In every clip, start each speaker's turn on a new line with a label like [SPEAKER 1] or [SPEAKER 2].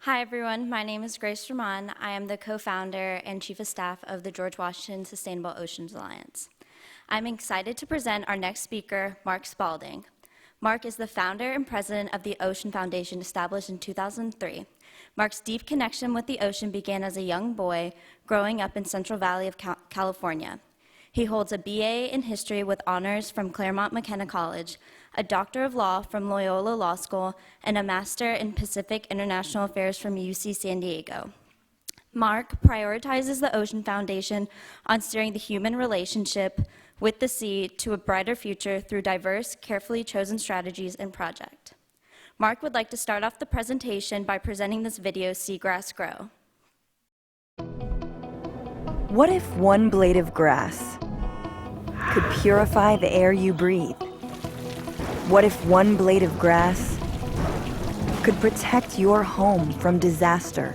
[SPEAKER 1] Hi, everyone. My name is Grace Ramon. I am the co-founder and chief of staff of the George Washington Sustainable Oceans Alliance. I'm excited to present our next speaker, Mark Spalding. Mark is the founder and president of the Ocean Foundation, established in 2003. Mark's deep connection with the ocean began as a young boy growing up in Central Valley of California. He holds a BA in history with honors from Claremont McKenna College, a Doctor of Law from Loyola Law School, and a Master in Pacific International Affairs from UC San Diego. Mark prioritizes the Ocean Foundation on steering the human relationship with the sea to a brighter future through diverse, carefully chosen strategies and projects. Mark would like to start off the presentation by presenting this video, Seagrass Grow.
[SPEAKER 2] What if one blade of grass could purify the air you breathe? What if one blade of grass could protect your home from disaster?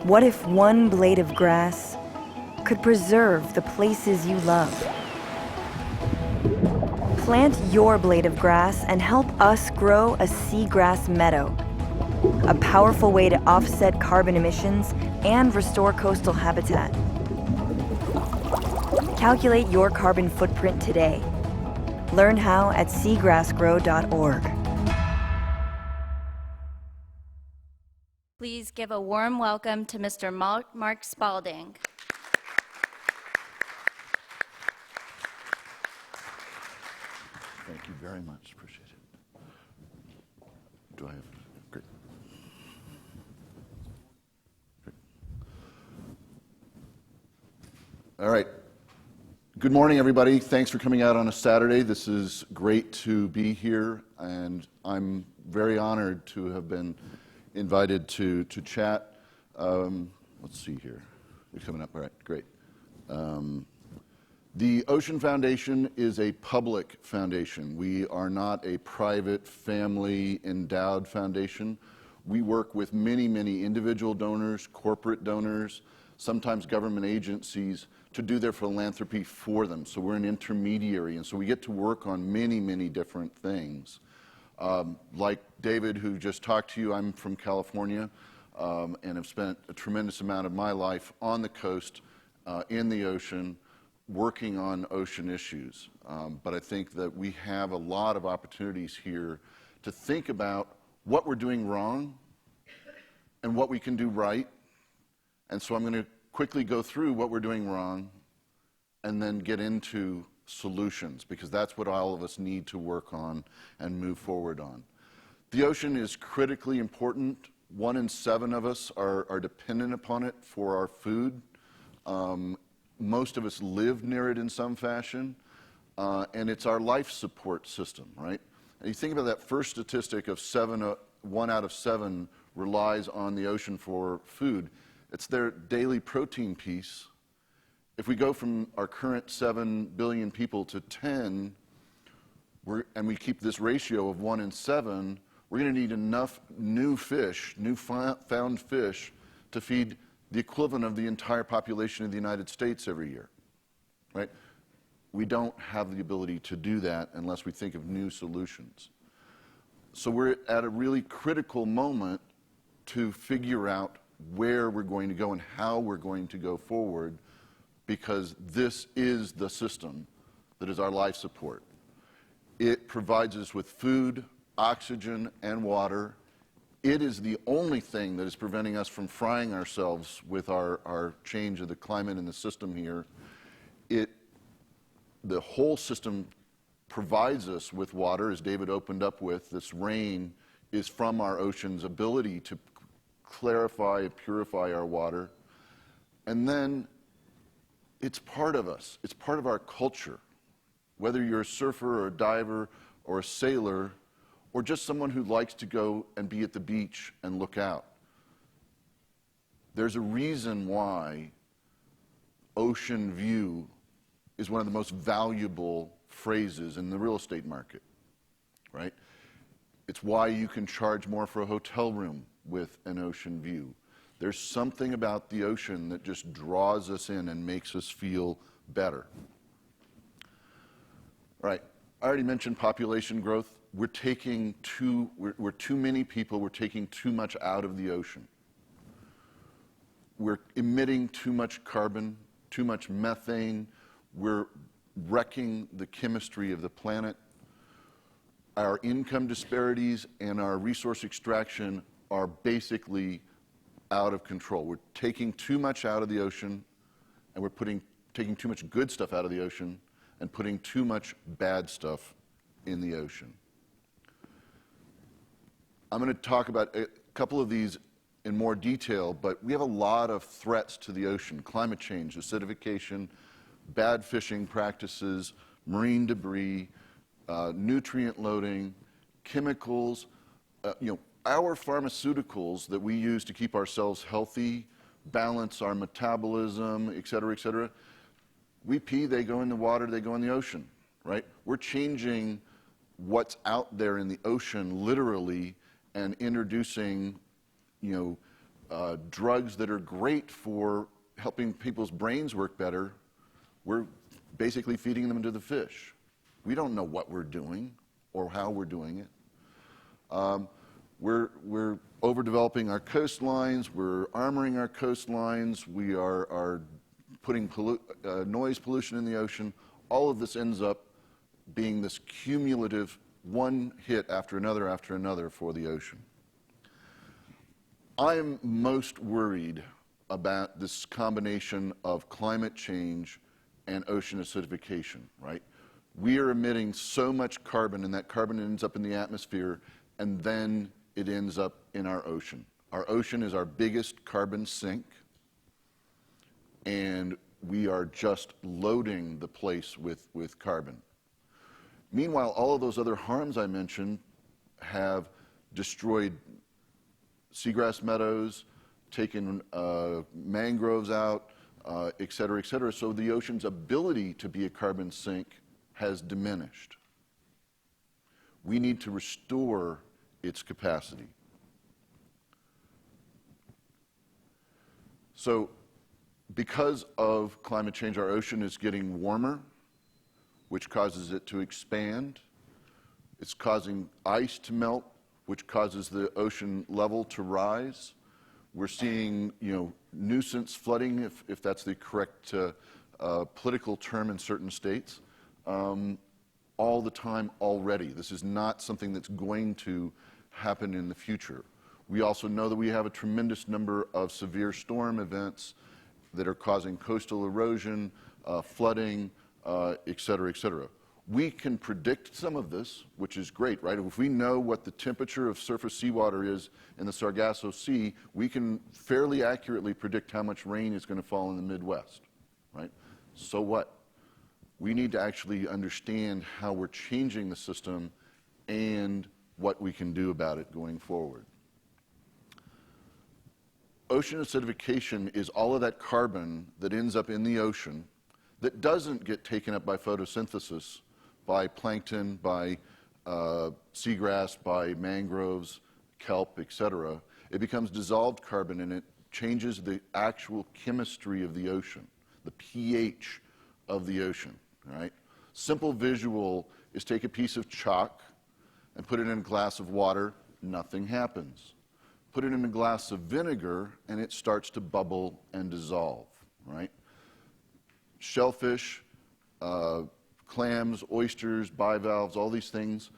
[SPEAKER 2] What if one blade of grass could preserve the places you love? Plant your blade of grass and help us grow a seagrass meadow, a powerful way to offset carbon emissions and restore coastal habitat. Calculate your carbon footprint today. Learn how at seagrassgrow.org.
[SPEAKER 1] Please give a warm welcome to Mr. Mark Spalding.
[SPEAKER 3] Thank you very much. Appreciate it. Do I have? Great. Great. All right. Good morning, everybody. Thanks for coming out on a Saturday. This is great to be here, and I'm very honored to have been invited to chat. Let's see here. You're coming up. All right, great. The Ocean Foundation is a public foundation. We are not a private, family endowed foundation. We work with many, many individual donors, corporate donors, sometimes government agencies to do their philanthropy for them. So we're an intermediary, and so we get to work on many, many different things. Like David, who just talked to you, I'm from California and have spent a tremendous amount of my life on the coast, in the ocean, working on ocean issues. But I think that we have a lot of opportunities here to think about what we're doing wrong and what we can do right. And so I'm going to quickly go through what we're doing wrong and then get into solutions, because that's what all of us need to work on and move forward on. The ocean is critically important. 1 in 7 of us are dependent upon it for our food. Most of us live near it in some fashion, and it's our life support system, right? And you think about that first statistic of 1 out of 7 relies on the ocean for food. It's their daily protein piece. If we go from our current 7 billion people to 10, and we keep this ratio of 1 in 7, we're going to need enough new fish, new found fish, to feed the equivalent of the entire population of the United States every year, right? We don't have the ability to do that unless we think of new solutions. So we're at a really critical moment to figure out where we're going to go and how we're going to go forward, because this is the system that is our life support. It provides us with food, oxygen, and water. It is the only thing that is preventing us from frying ourselves with our change of the climate and the system here. The whole system provides us with water, as David opened up with. This rain is from our ocean's ability to clarify and purify our water. And then it's part of us. It's part of our culture. Whether you're a surfer or a diver or a sailor, or just someone who likes to go and be at the beach and look out. There's a reason why ocean view is one of the most valuable phrases in the real estate market, right? It's why you can charge more for a hotel room with an ocean view. There's something about the ocean that just draws us in and makes us feel better. All right, I already mentioned population growth. we're too many people, we're taking too much out of the ocean. We're emitting too much carbon, too much methane. We're wrecking the chemistry of the planet. Our income disparities and our resource extraction are basically out of control. We're taking too much out of the ocean, and we're taking too much good stuff out of the ocean and putting too much bad stuff in the ocean. I'm going to talk about a couple of these in more detail, but we have a lot of threats to the ocean: climate change, acidification, bad fishing practices, marine debris, nutrient loading, chemicals. Our pharmaceuticals that we use to keep ourselves healthy, balance our metabolism, et cetera, we pee, they go in the water, they go in the ocean, right? We're changing what's out there in the ocean literally and introducing drugs that are great for helping people's brains work better. We're basically feeding them to the fish. We don't know what we're doing or how we're doing it. We're overdeveloping our coastlines. We're armoring our coastlines. We are putting noise pollution in the ocean. All of this ends up being this cumulative one hit after another for the ocean. I'm most worried about this combination of climate change and ocean acidification, right? We are emitting so much carbon, and that carbon ends up in the atmosphere, and then it ends up in our ocean. Our ocean is our biggest carbon sink, and we are just loading the place with carbon. Meanwhile, all of those other harms I mentioned have destroyed seagrass meadows, taken mangroves out, et cetera, so the ocean's ability to be a carbon sink has diminished. We need to restore its capacity. So, because of climate change, our ocean is getting warmer, which causes it to expand. It's causing ice to melt, which causes the ocean level to rise. We're seeing, nuisance flooding, if that's the correct political term in certain states, all the time already. This is not something that's going to happen in the future. We also know that we have a tremendous number of severe storm events that are causing coastal erosion, flooding, et cetera. We can predict some of this, which is great, right? If we know what the temperature of surface seawater is in the Sargasso Sea, we can fairly accurately predict how much rain is going to fall in the Midwest, right? So what? We need to actually understand how we're changing the system and what we can do about it going forward. Ocean acidification is all of that carbon that ends up in the ocean that doesn't get taken up by photosynthesis, by plankton, by seagrass, by mangroves, kelp, et cetera. It becomes dissolved carbon, and it changes the actual chemistry of the ocean, the pH of the ocean, right? Simple visual is take a piece of chalk and put it in a glass of water, nothing happens. Put it in a glass of vinegar, and it starts to bubble and dissolve, right? Shellfish, clams, oysters, bivalves, all these things,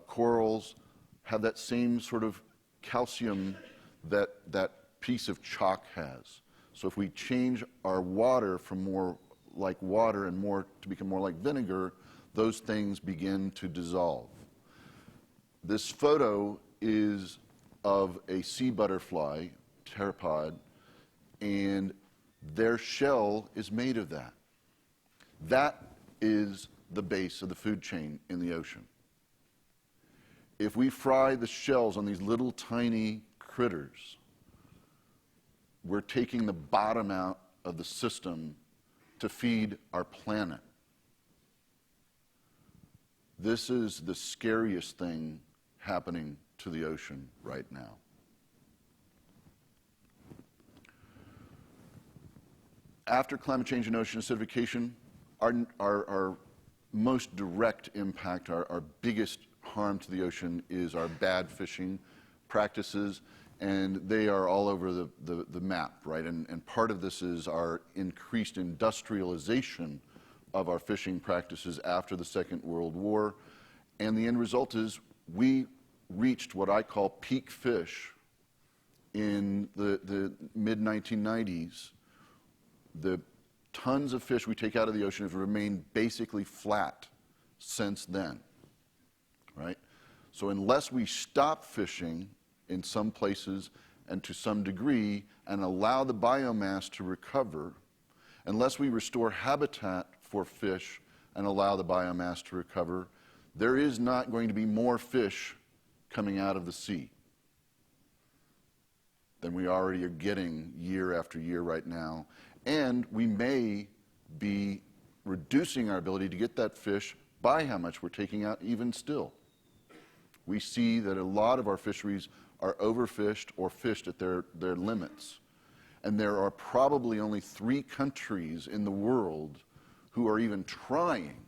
[SPEAKER 3] corals, have that same sort of calcium that that piece of chalk has. So if we change our water from more like water and more to become more like vinegar, those things begin to dissolve. This photo is of a sea butterfly, pteropod, and their shell is made of that. That is the base of the food chain in the ocean. If we fry the shells on these little tiny critters, we're taking the bottom out of the system to feed our planet. This is the scariest thing happening to the ocean right now. After climate change and ocean acidification, our most direct impact, our biggest harm to the ocean is our bad fishing practices, and they are all over the map, right? And part of this is our increased industrialization of our fishing practices after the Second World War. And the end result is we reached what I call peak fish in the mid-1990s. The tons of fish we take out of the ocean have remained basically flat since then, right? So unless we stop fishing in some places and to some degree and allow the biomass to recover, unless we restore habitat for fish and allow the biomass to recover, there is not going to be more fish coming out of the sea than we already are getting year after year right now. And we may be reducing our ability to get that fish by how much we're taking out even still. We see that a lot of our fisheries are overfished or fished at their limits. And there are probably only 3 countries in the world who are even trying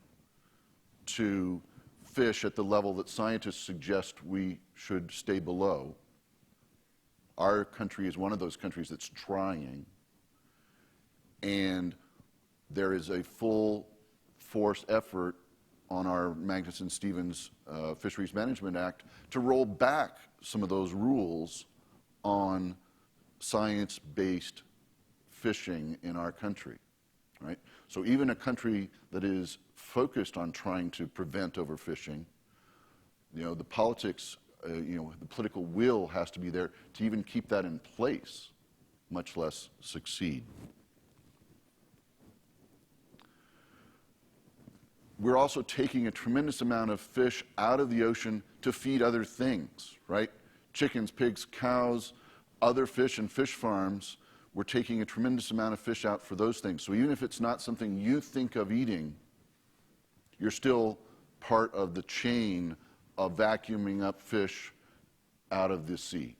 [SPEAKER 3] to fish at the level that scientists suggest we should stay below. Our country is one of those countries that's trying. And there is a full force effort on our Magnuson-Stevens Fisheries Management Act to roll back some of those rules on science-based fishing in our country, right? So even a country that is focused on trying to prevent overfishing, you know, the politics, the political will has to be there to even keep that in place, much less succeed. We're also taking a tremendous amount of fish out of the ocean to feed other things, right? Chickens, pigs, cows, other fish and fish farms. We're taking a tremendous amount of fish out for those things. So even if it's not something you think of eating, you're still part of the chain of vacuuming up fish out of the sea.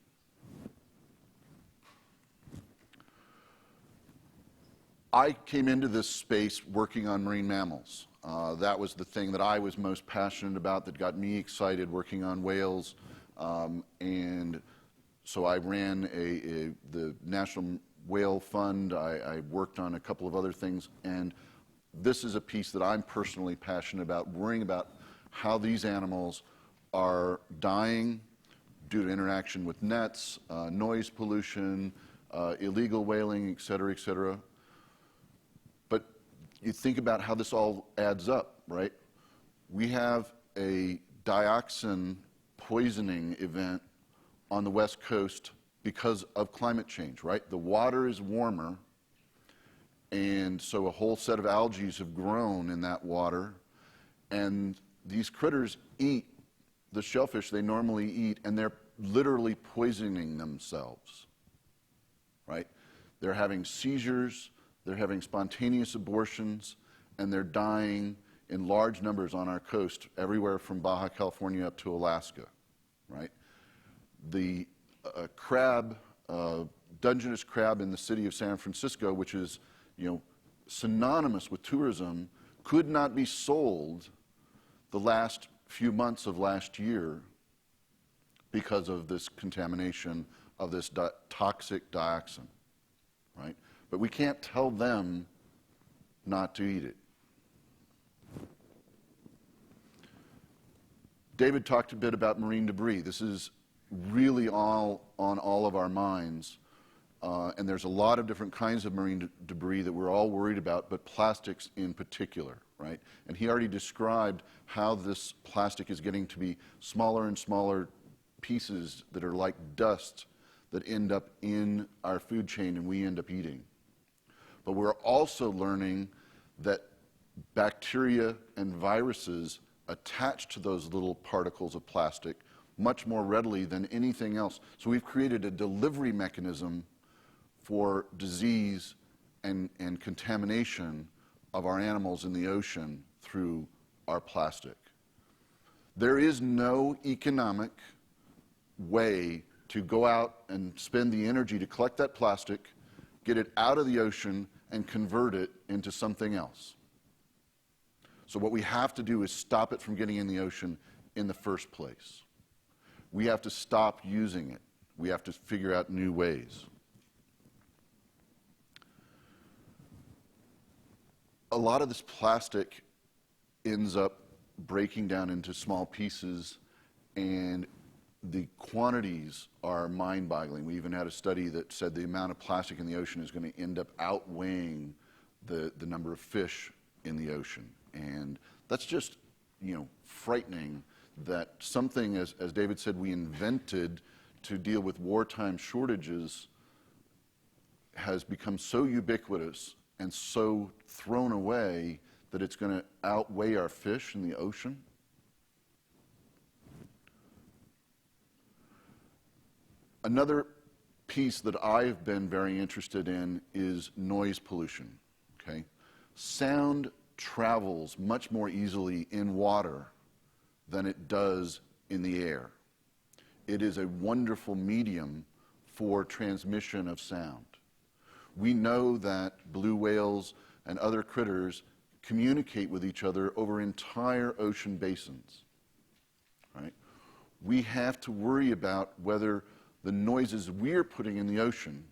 [SPEAKER 3] I came into this space working on marine mammals. That was the thing that I was most passionate about, that got me excited working on whales. And so I ran the National Whale Fund. I worked on a couple of other things. And this is a piece that I'm personally passionate about, worrying about how these animals are dying due to interaction with nets, noise pollution, illegal whaling, et cetera, et cetera. But you think about how this all adds up, right? We have a dioxin poisoning event on the West Coast because of climate change, right? The water is warmer, and so a whole set of algae have grown in that water, and these critters eat the shellfish they normally eat, and they're literally poisoning themselves, right? They're having seizures, they're having spontaneous abortions, and they're dying in large numbers on our coast, everywhere from Baja California up to Alaska, right? The Dungeness crab in the city of San Francisco, which is, synonymous with tourism, could not be sold the last few months of last year because of this contamination of this toxic dioxin, right? But we can't tell them not to eat it. David talked a bit about marine debris. This is really all on all of our minds. And there's a lot of different kinds of marine debris that we're all worried about, but plastics in particular, right? And he already described how this plastic is getting to be smaller and smaller pieces that are like dust that end up in our food chain and we end up eating. But we're also learning that bacteria and viruses attach to those little particles of plastic much more readily than anything else. So we've created a delivery mechanism for disease and contamination of our animals in the ocean through our plastic. There is no economic way to go out and spend the energy to collect that plastic, get it out of the ocean, and convert it into something else. So what we have to do is stop it from getting in the ocean in the first place. We have to stop using it. We have to figure out new ways. A lot of this plastic ends up breaking down into small pieces, and the quantities are mind-boggling. We even had a study that said the amount of plastic in the ocean is going to end up outweighing the number of fish in the ocean. And that's just, frightening that something, as David said, we invented to deal with wartime shortages has become so ubiquitous and so thrown away that it's going to outweigh our fish in the ocean. Another piece that I've been very interested in is noise pollution. Okay? Sound travels much more easily in water than it does in the air. It is a wonderful medium for transmission of sound. We know that blue whales and other critters communicate with each other over entire ocean basins. Right? We have to worry about whether the noises we're putting in the ocean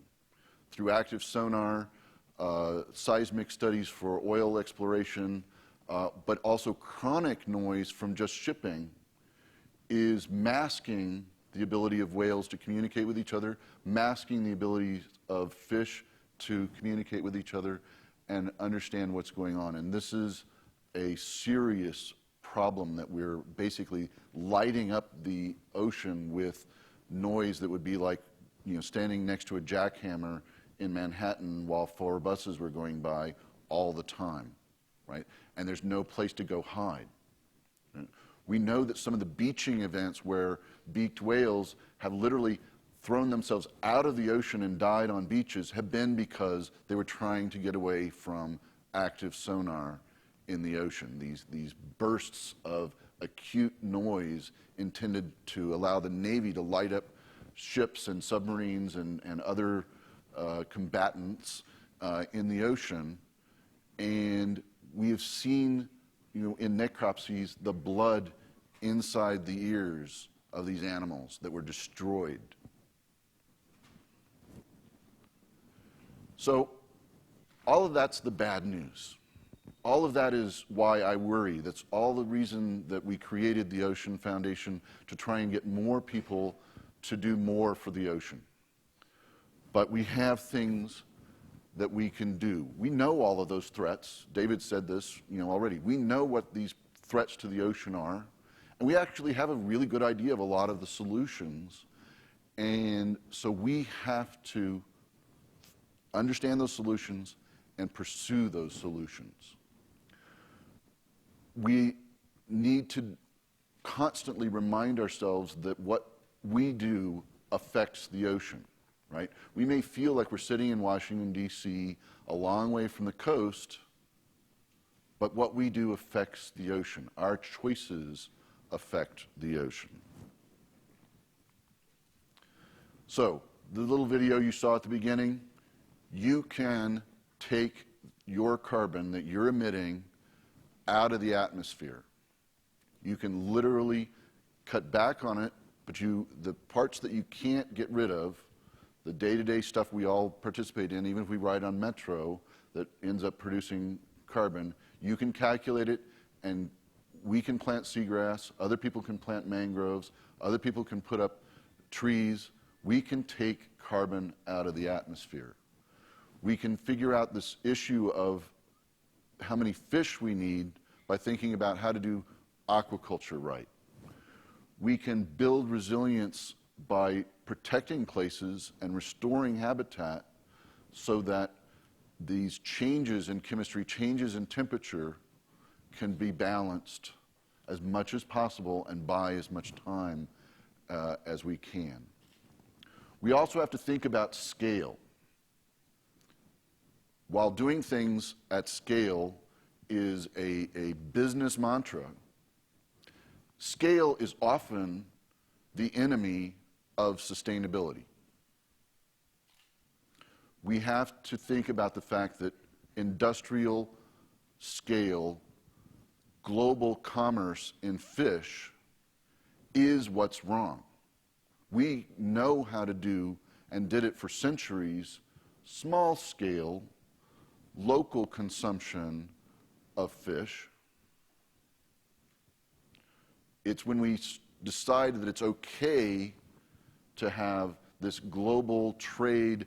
[SPEAKER 3] through active sonar, seismic studies for oil exploration, but also chronic noise from just shipping is masking the ability of whales to communicate with each other, masking the ability of fish to communicate with each other and understand what's going on. And this is a serious problem that we're basically lighting up the ocean with noise that would be like, standing next to a jackhammer in Manhattan while 4 buses were going by all the time, right? And there's no place to go hide. Right? We know that some of the beaching events where beaked whales have literally thrown themselves out of the ocean and died on beaches have been because they were trying to get away from active sonar in the ocean. These bursts of acute noise intended to allow the Navy to light up ships and submarines and other combatants in the ocean. And we have seen, in necropsies, the blood inside the ears of these animals that were destroyed. So all of that's the bad news. All of that is why I worry. That's all the reason that we created the Ocean Foundation, to try and get more people to do more for the ocean. But we have things that we can do. We know all of those threats. David said this, already. We know what these threats to the ocean are, and we actually have a really good idea of a lot of the solutions. And so we have to understand those solutions and pursue those solutions. We need to constantly remind ourselves that what we do affects the ocean, right? We may feel like we're sitting in Washington, D.C., a long way from the coast, but what we do affects the ocean. Our choices affect the ocean. So, the little video you saw at the beginning, you can take your carbon that you're emitting out of the atmosphere. You can literally cut back on it, but the parts that you can't get rid of, the day-to-day stuff we all participate in, even if we ride on Metro, that ends up producing carbon, you can calculate it, and we can plant seagrass, other people can plant mangroves, other people can put up trees. We can take carbon out of the atmosphere. We can figure out this issue of how many fish we need by thinking about how to do aquaculture right. We can build resilience by protecting places and restoring habitat so that these changes in chemistry, changes in temperature, can be balanced as much as possible and buy as much time as we can. We also have to think about scale. While doing things at scale is a business mantra, scale is often the enemy of sustainability. We have to think about the fact that industrial scale, global commerce in fish is what's wrong. We know how to do, and did it for centuries, small scale, local consumption of fish. It's when we decide that it's okay to have this global trade,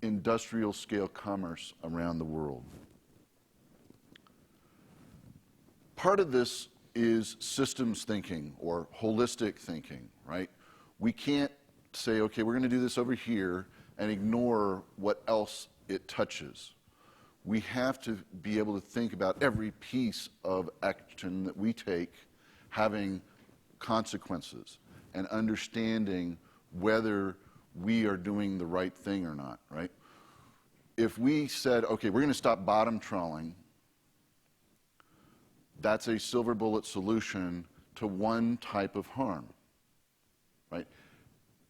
[SPEAKER 3] industrial scale commerce around the world. Part of this is systems thinking or holistic thinking, right? We can't say, okay, we're going to do this over here and ignore what else it touches. We have to be able to think about every piece of action that we take having consequences and understanding whether we are doing the right thing or not, right? If we said, okay, we're going to stop bottom trawling, that's a silver bullet solution to one type of harm, right?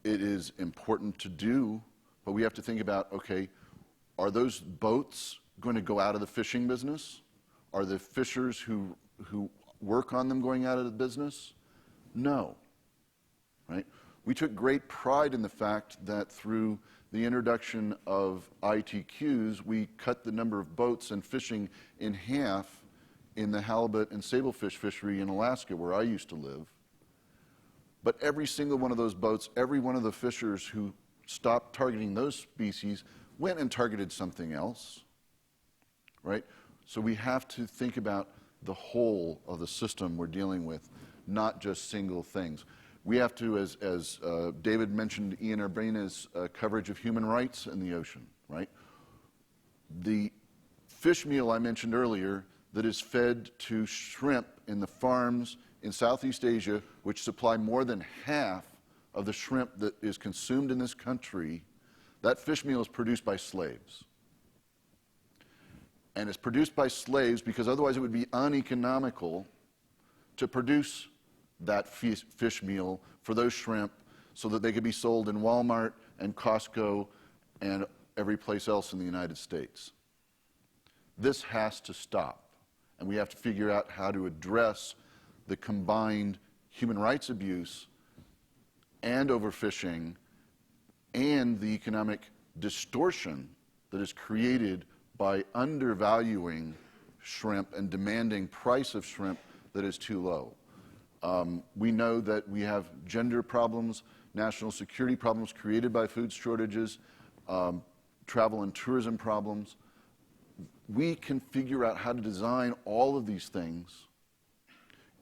[SPEAKER 3] It is important to do, but we have to think about, okay, are those boats going to go out of the fishing business? Are the fishers who work on them going out of the business? No, right? We took great pride in the fact that through the introduction of ITQs, we cut the number of boats and fishing in half in the halibut and sablefish fishery in Alaska, where I used to live. But every single one of those boats, every one of the fishers who stopped targeting those species went and targeted something else, right? So we have to think about the whole of the system we're dealing with, not just single things. We have to, as David mentioned, Ian Urbaina's coverage of human rights in the ocean, right? The fish meal I mentioned earlier that is fed to shrimp in the farms in Southeast Asia, which supply more than half of the shrimp that is consumed in this country, that fish meal is produced by slaves. And it's produced by slaves because otherwise it would be uneconomical to produce that fish meal for those shrimp so that they could be sold in Walmart and Costco and every place else in the United States. This has to stop. And we have to figure out how to address the combined human rights abuse and overfishing and the economic distortion that is created by undervaluing shrimp and demanding price of shrimp that is too low. We know that we have gender problems, national security problems created by food shortages, travel and tourism problems. We can figure out how to design all of these things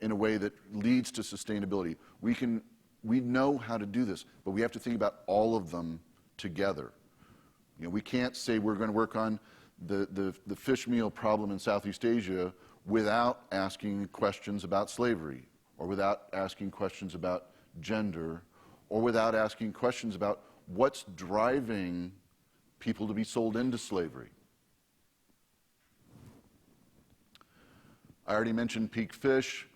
[SPEAKER 3] in a way that leads to sustainability. We know how to do this, but we have to think about all of them together. You know, we can't say we're going to work on the fish meal problem in Southeast Asia without asking questions about slavery, or without asking questions about gender, or without asking questions about what's driving people to be sold into slavery. I already mentioned peak fish.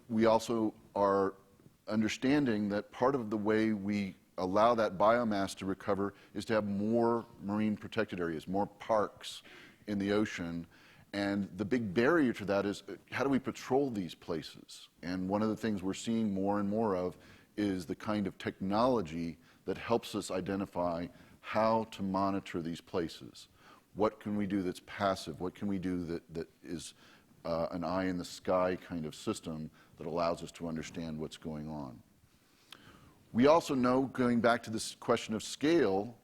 [SPEAKER 3] We also are understanding that part of the way we allow that biomass to recover is to have more marine protected areas, more parks in the ocean. And the big barrier to that is how do we patrol these places? And one of the things we're seeing more and more of is the kind of technology that helps us identify how to monitor these places. What can we do that's passive? What can we do that is an eye in the sky kind of system that allows us to understand what's going on? We also know, going back to this question of scale,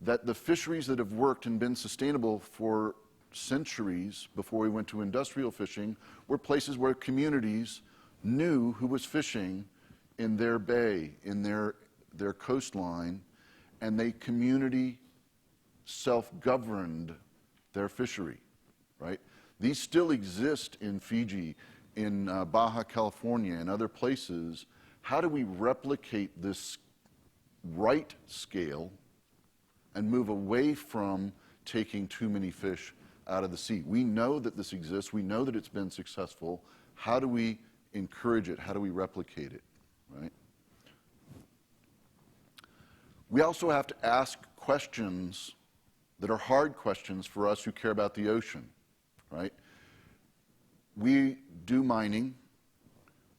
[SPEAKER 3] that the fisheries that have worked and been sustainable for centuries before we went to industrial fishing were places where communities knew who was fishing in their bay, in their coastline, and they community self-governed their fishery, right? These still exist in Fiji, in Baja California, and other places. How do we replicate this right scale and move away from taking too many fish out of the sea? We know that this exists. We know that it's been successful. How do we encourage it? How do we replicate it, right? We also have to ask questions that are hard questions for us who care about the ocean, right? We do mining.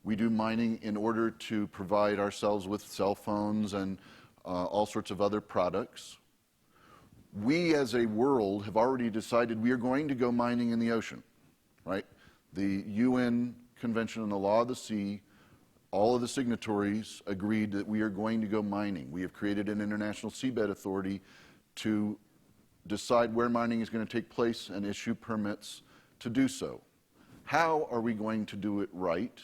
[SPEAKER 3] We do mining in order to provide ourselves with cell phones and all sorts of other products. We as a world have already decided we are going to go mining in the ocean, right? The UN Convention on the Law of the Sea, all of the signatories agreed that we are going to go mining. We have created an International Seabed Authority to decide where mining is going to take place and issue permits to do so. How are we going to do it right?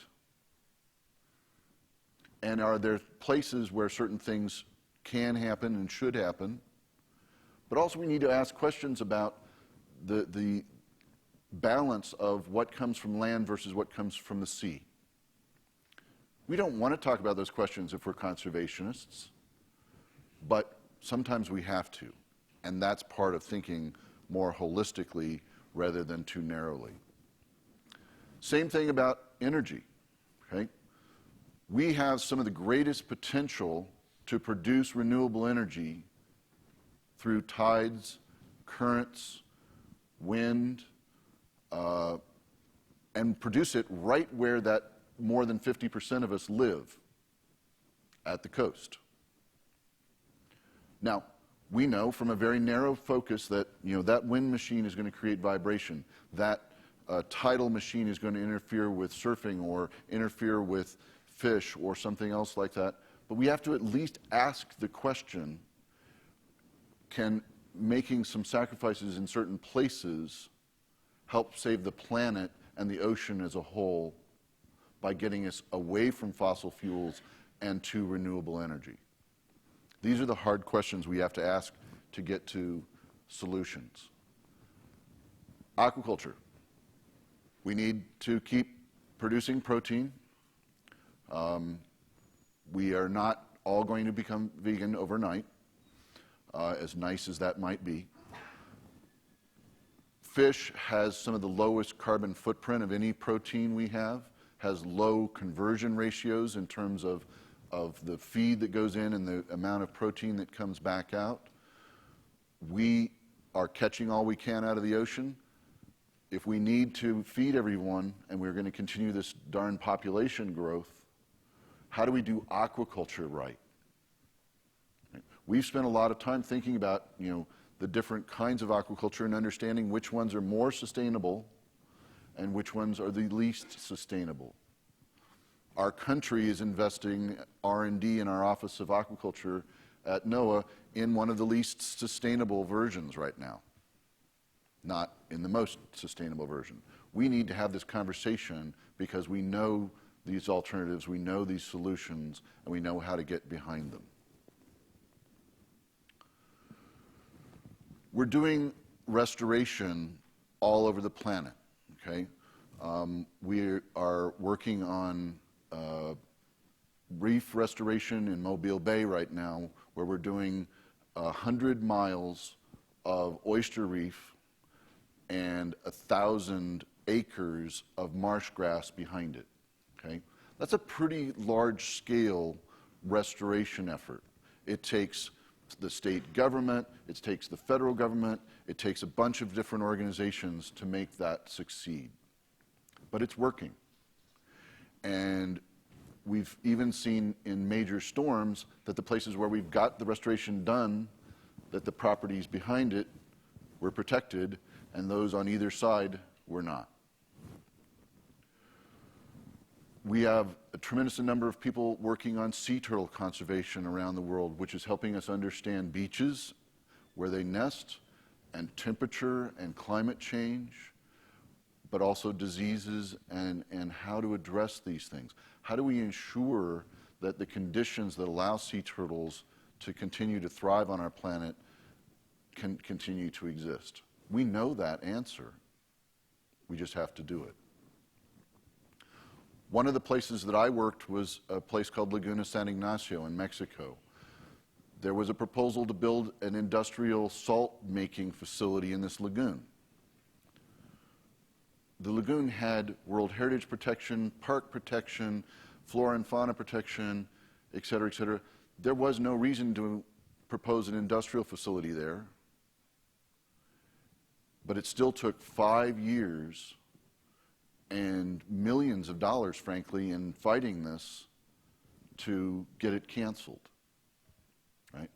[SPEAKER 3] And are there places where certain things can happen and should happen? But also we need to ask questions about the balance of what comes from land versus what comes from the sea. We don't want to talk about those questions if we're conservationists, but sometimes we have to. And that's part of thinking more holistically rather than too narrowly. Same thing about energy, okay? We have some of the greatest potential to produce renewable energy through tides, currents, wind, and produce it right where that more than 50% of us live, at the coast. Now, we know from a very narrow focus that, that wind machine is going to create vibration, that tidal machine is going to interfere with surfing or interfere with fish or something else like that. But we have to at least ask the question, can making some sacrifices in certain places help save the planet and the ocean as a whole by getting us away from fossil fuels and to renewable energy? These are the hard questions we have to ask to get to solutions. Aquaculture. We need to keep producing protein. We are not all going to become vegan overnight, as nice as that might be. Fish has some of the lowest carbon footprint of any protein we have, has low conversion ratios in terms of the feed that goes in and the amount of protein that comes back out. We are catching all we can out of the ocean. If we need to feed everyone and we're going to continue this darn population growth, how do we do aquaculture right? We've spent a lot of time thinking about, the different kinds of aquaculture and understanding which ones are more sustainable and which ones are the least sustainable. Our country is investing R&D in our Office of Aquaculture at NOAA in one of the least sustainable versions right now, not in the most sustainable version. We need to have this conversation because we know these alternatives, we know these solutions, and we know how to get behind them. We're doing restoration all over the planet, okay? We are working on reef restoration in Mobile Bay right now, where we're doing 100 miles of oyster reef and 1,000 acres of marsh grass behind it, okay? That's a pretty large-scale restoration effort. It takes the state government, it takes the federal government, it takes a bunch of different organizations to make that succeed. But it's working. And we've even seen in major storms that the places where we've got the restoration done, that the properties behind it were protected, and those on either side were not. We have a tremendous number of people working on sea turtle conservation around the world, which is helping us understand beaches, where they nest, and temperature and climate change, but also diseases and how to address these things. How do we ensure that the conditions that allow sea turtles to continue to thrive on our planet can continue to exist? We know that answer. We just have to do it. One of the places that I worked was a place called Laguna San Ignacio in Mexico. There was a proposal to build an industrial salt-making facility in this lagoon. The lagoon had World Heritage protection, park protection, flora and fauna protection, et cetera, et cetera. There was no reason to propose an industrial facility there, but it still took 5 years and millions of dollars, frankly, in fighting this to get it canceled, right?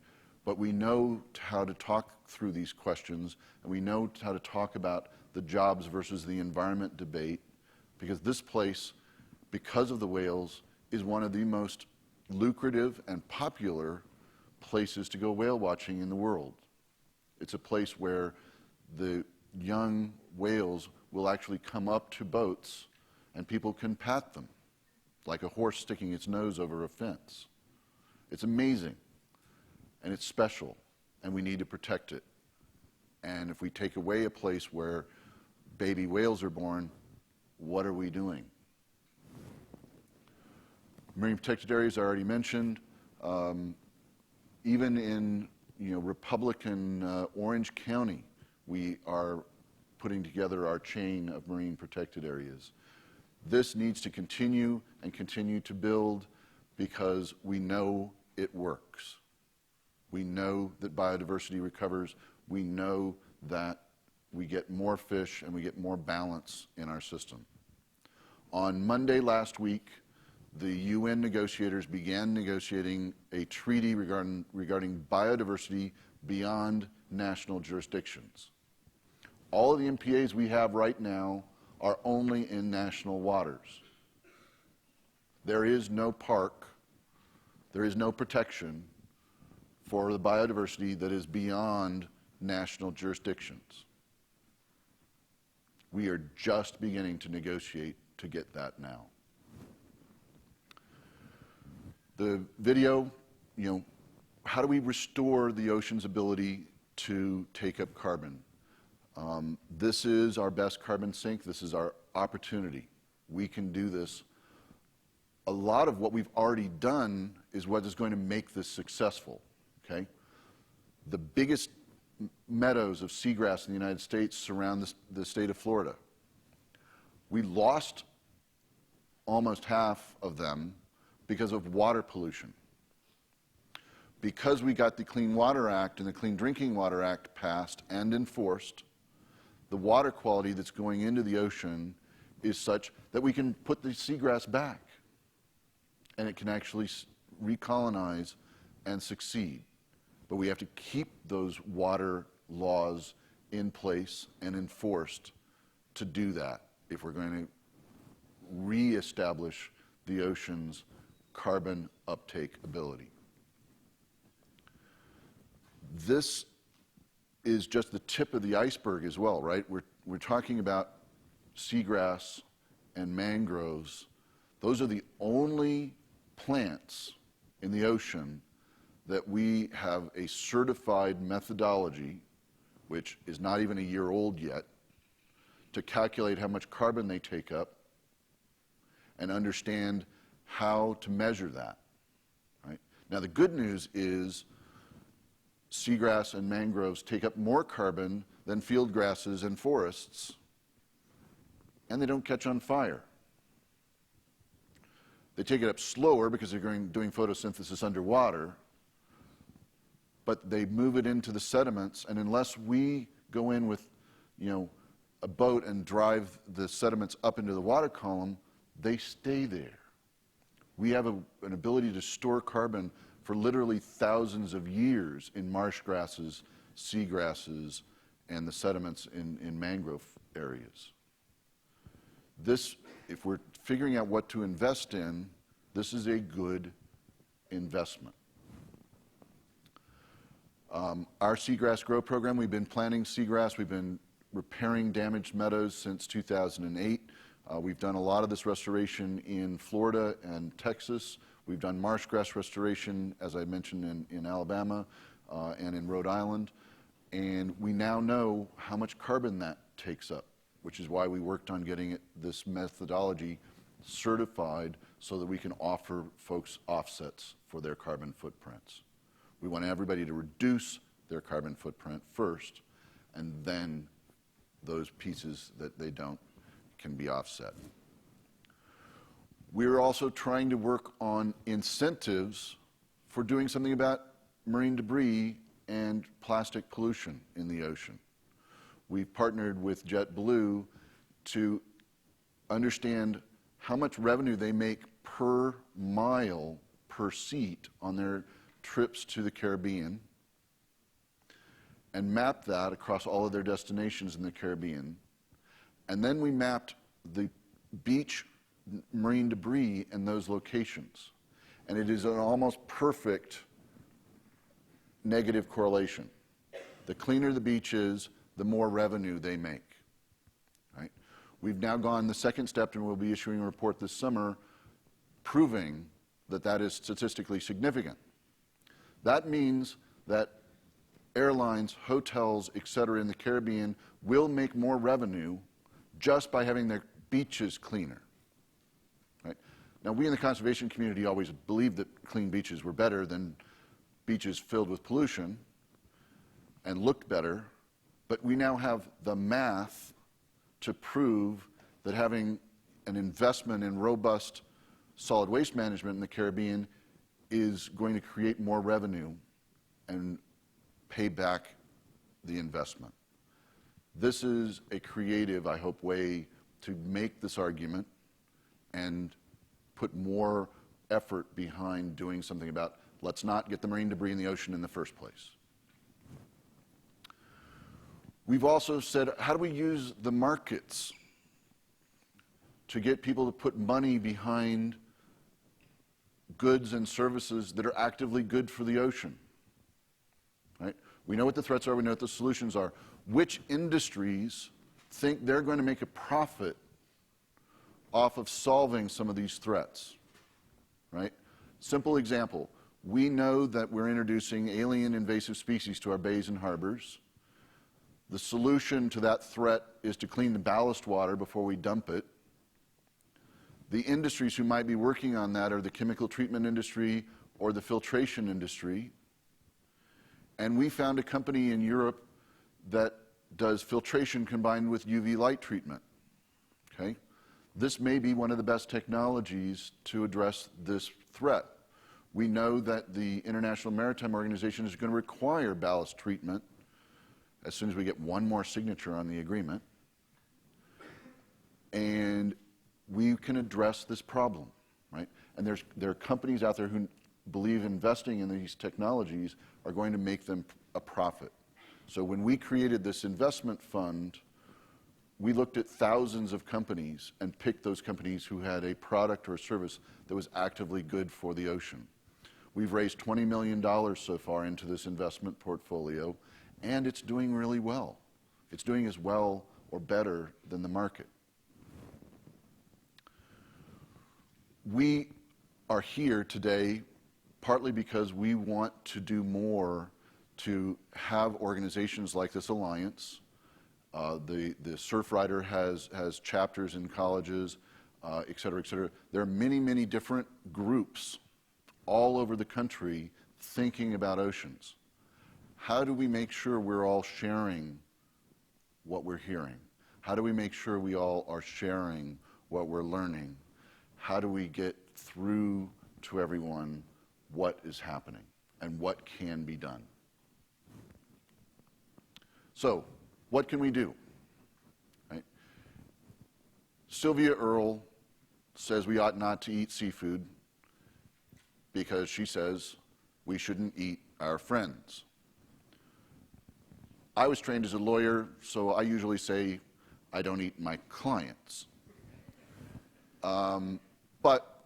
[SPEAKER 3] But we know how to talk through these questions, and we know how to talk about the jobs versus the environment debate, because this place, because of the whales, is one of the most lucrative and popular places to go whale watching in the world. It's a place where the young whales will actually come up to boats and people can pat them like a horse sticking its nose over a fence. It's amazing and it's special and we need to protect it. And if we take away a place where baby whales are born, what are we doing? Marine protected areas I already mentioned. Even in Republican Orange County, we are putting together our chain of marine protected areas. This needs to continue and continue to build because we know it works. We know that biodiversity recovers. We know that we get more fish and we get more balance in our system. On Monday last week, the UN negotiators began negotiating a treaty regarding biodiversity beyond national jurisdictions. All of the MPAs we have right now are only in national waters. There is no park, there is no protection for the biodiversity that is beyond national jurisdictions. We are just beginning to negotiate to get that now. The video, how do we restore the ocean's ability to take up carbon? This is our best carbon sink. This is our opportunity. We can do this. A lot of what we've already done is what is going to make this successful, okay? The biggest meadows of seagrass in the United States surround the state of Florida. We lost almost half of them because of water pollution. Because we got the Clean Water Act and the Clean Drinking Water Act passed and enforced, the water quality that's going into the ocean is such that we can put the seagrass back and it can actually recolonize and succeed. But we have to keep those water laws in place and enforced to do that if we're going to reestablish the ocean's carbon uptake ability. This is just the tip of the iceberg as well, right? We're talking about seagrass and mangroves. Those are the only plants in the ocean that we have a certified methodology, which is not even a year old yet, to calculate how much carbon they take up and understand how to measure that, right? Now the good news is seagrass and mangroves take up more carbon than field grasses and forests, and they don't catch on fire. They take it up slower because they're doing photosynthesis underwater, but they move it into the sediments, and unless we go in with a boat and drive the sediments up into the water column, they stay there. We have an ability to store carbon for literally thousands of years in marsh grasses, seagrasses, and the sediments in mangrove areas. This, if we're figuring out what to invest in, this is a good investment. Our Seagrass Grow program, we've been planting seagrass, we've been repairing damaged meadows since 2008. We've done a lot of this restoration in Florida and Texas. We've done marsh grass restoration, as I mentioned, in Alabama and in Rhode Island. And we now know how much carbon that takes up, which is why we worked on getting this methodology certified so that we can offer folks offsets for their carbon footprints. We want everybody to reduce their carbon footprint first, and then those pieces that they don't can be offset. We're also trying to work on incentives for doing something about marine debris and plastic pollution in the ocean. We've partnered with JetBlue to understand how much revenue they make per mile, per seat on their trips to the Caribbean, and map that across all of their destinations in the Caribbean. And then we mapped the beach marine debris in those locations. And it is an almost perfect negative correlation. The cleaner the beach is, the more revenue they make. Right? We've now gone the second step, and we'll be issuing a report this summer proving that that is statistically significant. That means that airlines, hotels, et cetera, in the Caribbean will make more revenue just by having their beaches cleaner. Right? Now, we in the conservation community always believed that clean beaches were better than beaches filled with pollution and looked better, but we now have the math to prove that having an investment in robust solid waste management in the Caribbean is going to create more revenue and pay back the investment. This is a creative, I hope, way to make this argument and put more effort behind doing something about, let's not get the marine debris in the ocean in the first place. We've also said, how do we use the markets to get people to put money behind goods and services that are actively good for the ocean? Right? We know what the threats are, we know what the solutions are. Which industries think they're going to make a profit off of solving some of these threats? Right? Simple example, we know that we're introducing alien invasive species to our bays and harbors. The solution to that threat is to clean the ballast water before we dump it. The industries who might be working on that are the chemical treatment industry or the filtration industry. And we found a company in Europe that does filtration combined with UV light treatment. Okay? This may be one of the best technologies to address this threat. We know that the International Maritime Organization is going to require ballast treatment as soon as we get one more signature on the agreement. And we can address this problem, right? And there are companies out there who believe investing in these technologies are going to make them a profit. So when we created this investment fund, we looked at thousands of companies and picked those companies who had a product or a service that was actively good for the ocean. We've raised $20 million so far into this investment portfolio, and it's doing really well. It's doing as well or better than the market. We are here today partly because we want to do more to have organizations like this alliance. The Surfrider has chapters in colleges, et cetera, et cetera. There are many, many different groups all over the country thinking about oceans. How do we make sure we're all sharing what we're hearing? How do we make sure we all are sharing what we're learning? How do we get through to everyone what is happening and what can be done? So, what can we do? Right? Sylvia Earle says we ought not to eat seafood because she says we shouldn't eat our friends. I was trained as a lawyer, so I usually say I don't eat my clients. But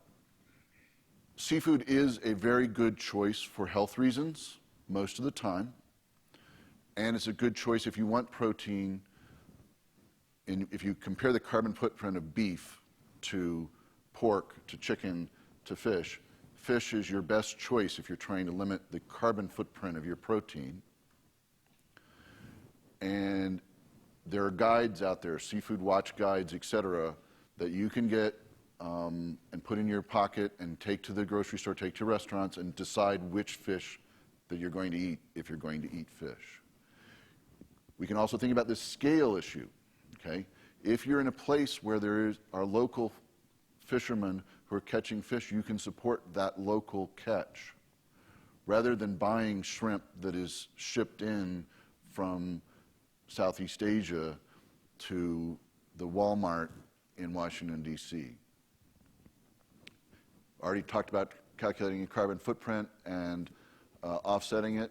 [SPEAKER 3] seafood is a very good choice for health reasons most of the time. And it's a good choice if you want protein. And if you compare the carbon footprint of beef to pork, to chicken, to fish, fish is your best choice if you're trying to limit the carbon footprint of your protein. And there are guides out there, seafood watch guides, et cetera, that you can get and put in your pocket and take to the grocery store, take to restaurants, and decide which fish that you're going to eat if you're going to eat fish. We can also think about this scale issue, okay? If you're in a place where there are local fishermen who are catching fish, you can support that local catch rather than buying shrimp that is shipped in from Southeast Asia to the Walmart in Washington, D.C. Already talked about calculating your carbon footprint and offsetting it.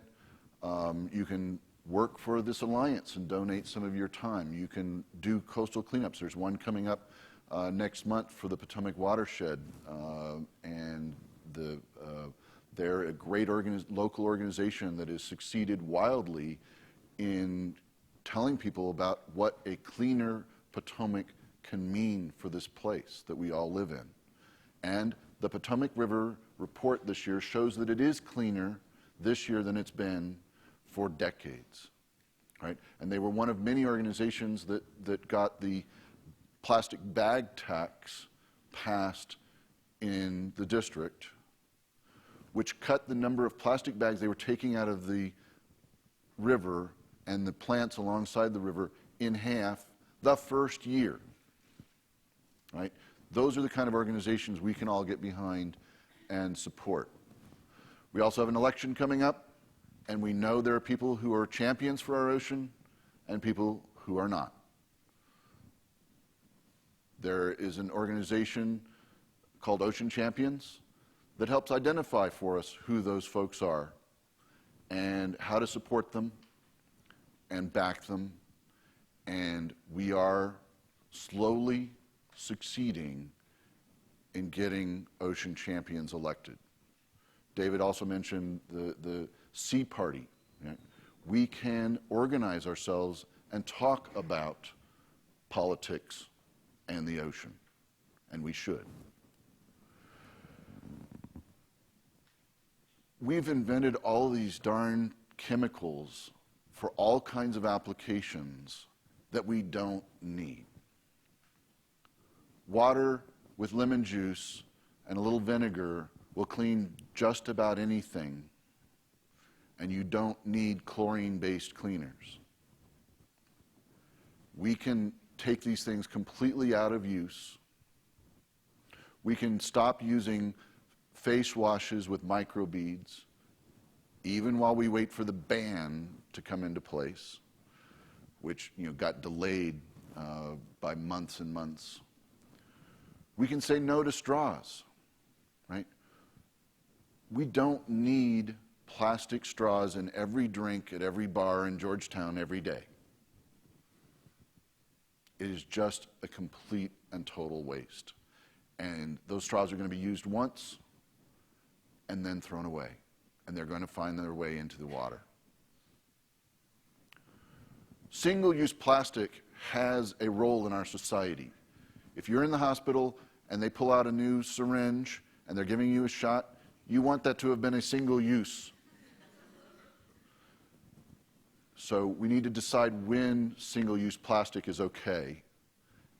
[SPEAKER 3] You can work for this alliance and donate some of your time. You can do coastal cleanups. There's one coming up next month for the Potomac watershed, and they're a great local organization that has succeeded wildly in telling people about what a cleaner Potomac can mean for this place that we all live in. And the Potomac River report this year shows that it is cleaner this year than it's been for decades, right? And they were one of many organizations that got the plastic bag tax passed in the district, which cut the number of plastic bags they were taking out of the river and the plants alongside the river in half the first year, right? Those are the kind of organizations we can all get behind and support. We also have an election coming up, and we know there are people who are champions for our ocean and people who are not. There is an organization called Ocean Champions that helps identify for us who those folks are and how to support them and back them. And we are slowly succeeding in getting Ocean Champions elected. David also mentioned the Sea Party. Right? We can organize ourselves and talk about politics and the ocean, and we should. We've invented all these darn chemicals for all kinds of applications that we don't need. Water with lemon juice and a little vinegar will clean just about anything, and you don't need chlorine-based cleaners. We can take these things completely out of use. We can stop using face washes with microbeads, even while we wait for the ban to come into place, which got delayed by months and months. We can say no to straws, right? We don't need plastic straws in every drink at every bar in Georgetown every day. It is just a complete and total waste. And those straws are going to be used once and then thrown away. And they're going to find their way into the water. Single-use plastic has a role in our society. If you're in the hospital and they pull out a new syringe and they're giving you a shot, you want that to have been a single use. So we need to decide when single-use plastic is okay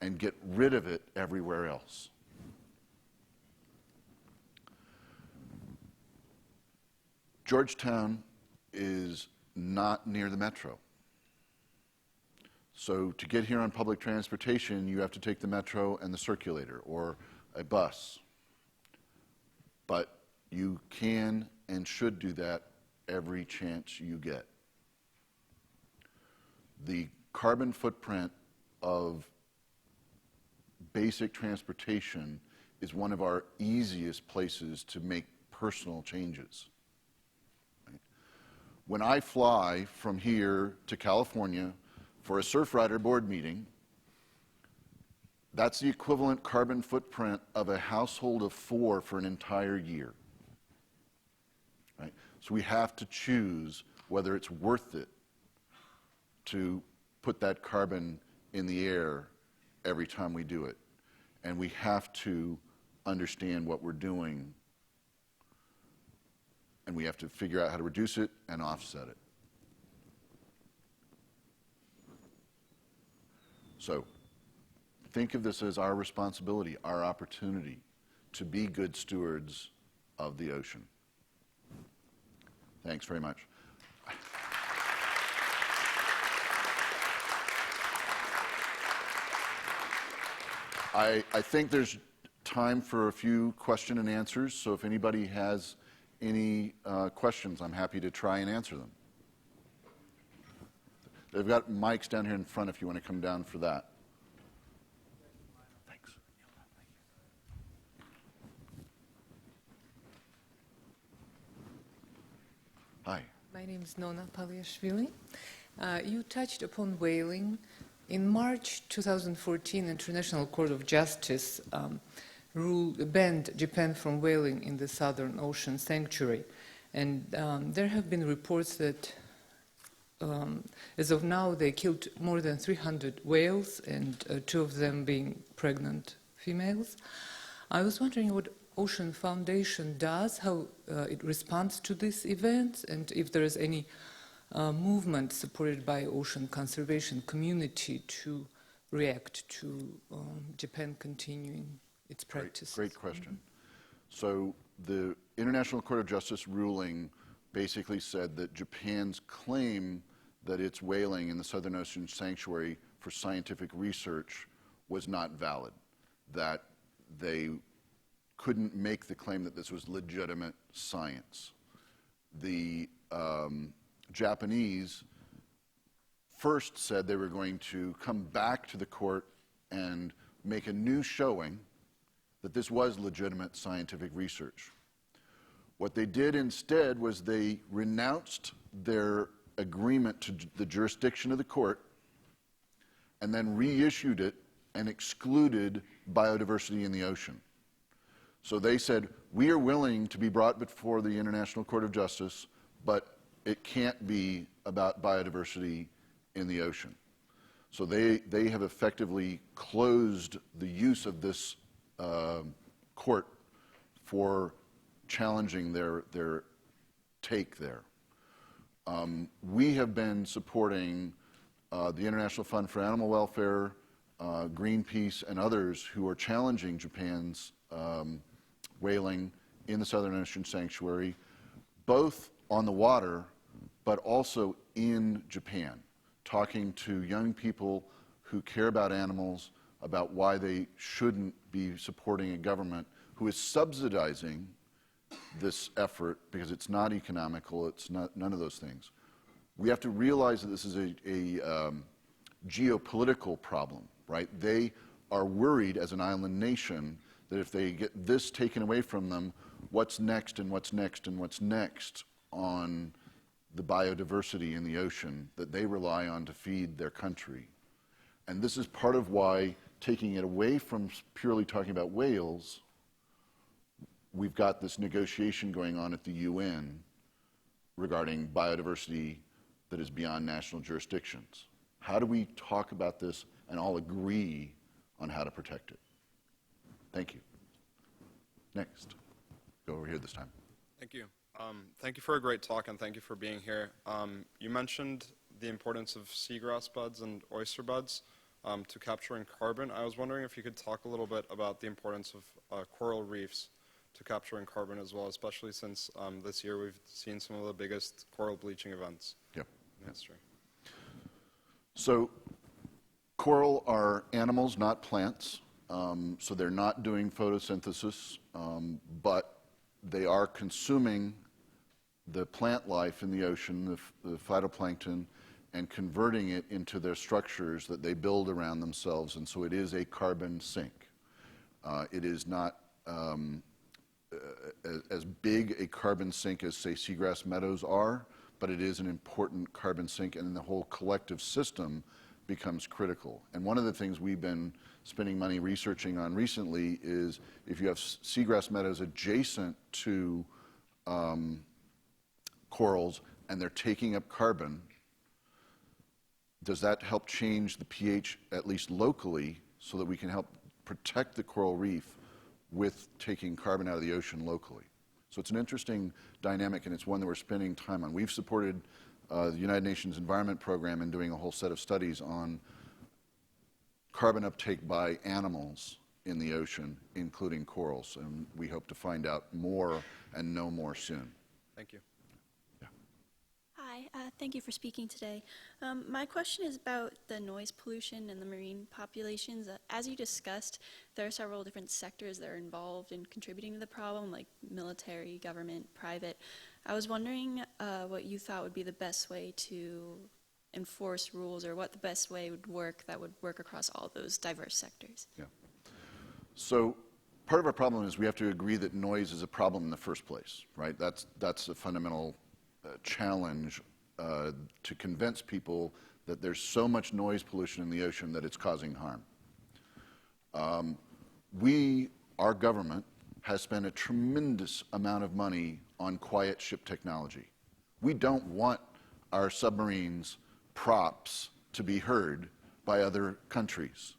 [SPEAKER 3] and get rid of it everywhere else. Georgetown is not near the metro. So to get here on public transportation, you have to take the metro and the circulator or a bus. But you can and should do that every chance you get. The carbon footprint of basic transportation is one of our easiest places to make personal changes. Right? When I fly from here to California for a Surfrider board meeting, that's the equivalent carbon footprint of a household of 4 for an entire year. Right? So we have to choose whether it's worth it to put that carbon in the air every time we do it. And we have to understand what we're doing, and we have to figure out how to reduce it and offset it. So think of this as our responsibility, our opportunity to be good stewards of the ocean. Thanks very much. I think there's time for a few question and answers, so if anybody has any questions, I'm happy to try and answer them. They've got mics down here in front if you want to come down for that. Thanks.
[SPEAKER 4] My name is Nona Paliashvili. You touched upon whaling. In March 2014, International Court of Justice banned Japan from whaling in the Southern Ocean Sanctuary. And there have been reports that as of now, they killed more than 300 whales, and 2 of them being pregnant females. I was wondering what Ocean Foundation does, how it responds to these events, and if there is any movement supported by ocean conservation community to react to Japan continuing its practices.
[SPEAKER 3] Great question. So the International Court of Justice ruling basically said that Japan's claim that it's whaling in the Southern Ocean Sanctuary for scientific research was not valid, that they couldn't make the claim that this was legitimate science. The Japanese first said they were going to come back to the court and make a new showing that this was legitimate scientific research. What they did instead was they renounced their agreement to the jurisdiction of the court and then reissued it and excluded biodiversity in the ocean. So they said, we are willing to be brought before the International Court of Justice, but it can't be about biodiversity in the ocean. So they have effectively closed the use of this court for challenging their take there. We have been supporting the International Fund for Animal Welfare, Greenpeace, and others who are challenging Japan's whaling in the Southern Ocean Sanctuary, both on the water, but also in Japan, talking to young people who care about animals, about why they shouldn't be supporting a government who is subsidizing this effort because it's not economical, it's not none of those things. We have to realize that this is a geopolitical problem, right? They are worried as an island nation that if they get this taken away from them, what's next and what's next and what's next on the biodiversity in the ocean that they rely on to feed their country. And this is part of why, taking it away from purely talking about whales, we've got this negotiation going on at the UN regarding biodiversity that is beyond national jurisdictions. How do we talk about this and all agree on how to protect it? Thank you. Next. Go over here this time.
[SPEAKER 5] Thank you. Thank you for a great talk, and thank you for being here. You mentioned the importance of seagrass buds and oyster buds to capturing carbon. I was wondering if you could talk a little bit about the importance of coral reefs to capturing carbon as well, especially since this year we've seen some of the biggest coral bleaching events in history.
[SPEAKER 3] So coral are animals, not plants. So they're not doing photosynthesis, but they are consuming the plant life in the ocean, the phytoplankton, and converting it into their structures that they build around themselves. And so it is a carbon sink. It is not as big a carbon sink as, say, seagrass meadows are, but it is an important carbon sink, and the whole collective system becomes critical. And one of the things we've been spending money researching on recently is if you have seagrass meadows adjacent to corals and they're taking up carbon, does that help change the pH, at least locally, so that we can help protect the coral reef with taking carbon out of the ocean locally? So it's an interesting dynamic, and it's one that we're spending time on. We've supported the United Nations Environment Program in doing a whole set of studies on carbon uptake by animals in the ocean, including corals, and we hope to find out more and know more soon.
[SPEAKER 5] Thank you.
[SPEAKER 6] Hi, thank you for speaking today. My question is about the noise pollution in the marine populations. As you discussed, there are several different sectors that are involved in contributing to the problem, like military, government, private. I was wondering what you thought would be the best way to enforce rules, or what the best way would work that would work across all those diverse sectors.
[SPEAKER 3] Yeah. So part of our problem is we have to agree that noise is a problem in the first place, right? That's a fundamental challenge to convince people that there's so much noise pollution in the ocean that it's causing harm. Our government, has spent a tremendous amount of money on quiet ship technology. We don't want our submarines' props to be heard by other countries.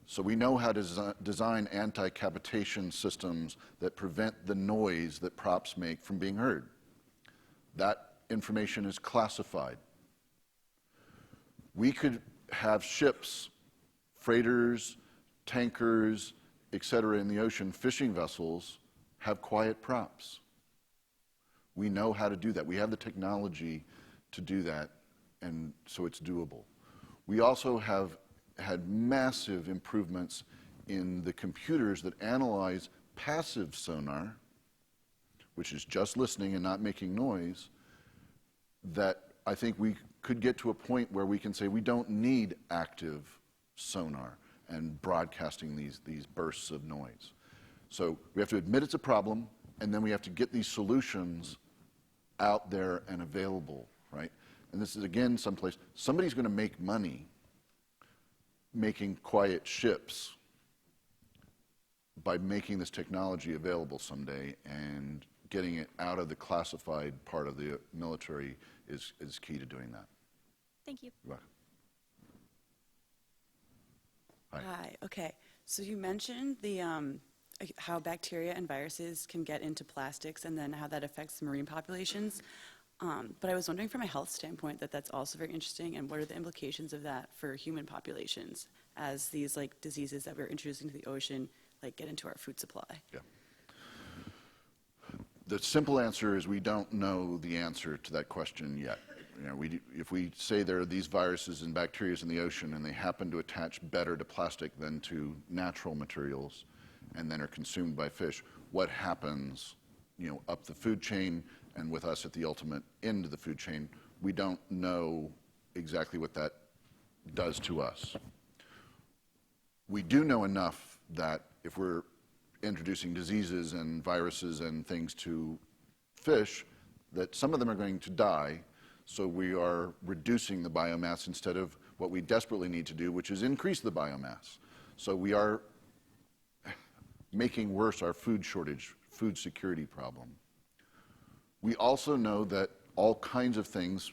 [SPEAKER 3] So we know how to design anti-cavitation systems that prevent the noise that props make from being heard. That information is classified. We could have ships, freighters, tankers, etc. in the ocean, fishing vessels, have quiet props. We know how to do that. We have the technology to do that, and so it's doable. We also have had massive improvements in the computers that analyze passive sonar, which is just listening and not making noise, that I think we could get to a point where we can say we don't need active sonar and broadcasting these bursts of noise. So we have to admit it's a problem, and then we have to get these solutions out there and available, right? And this is, again, someplace, somebody's going to make money making quiet ships by making this technology available someday, and getting it out of the classified part of the military is key to doing that.
[SPEAKER 6] Thank you.
[SPEAKER 3] You're welcome.
[SPEAKER 7] Hi. Okay. So you mentioned the how bacteria and viruses can get into plastics, and then how that affects marine populations. But I was wondering, from a health standpoint, that's also very interesting. And what are the implications of that for human populations as these diseases that we're introducing to the ocean get into our food supply?
[SPEAKER 3] Yeah. The simple answer is we don't know the answer to that question yet. You know, if we say there are these viruses and bacteria in the ocean and they happen to attach better to plastic than to natural materials and then are consumed by fish, what happens, up the food chain and with us at the ultimate end of the food chain? We don't know exactly what that does to us. We do know enough that if we're introducing diseases and viruses and things to fish, that some of them are going to die. So we are reducing the biomass instead of what we desperately need to do, which is increase the biomass. So we are making worse our food shortage, food security problem. We also know that all kinds of things,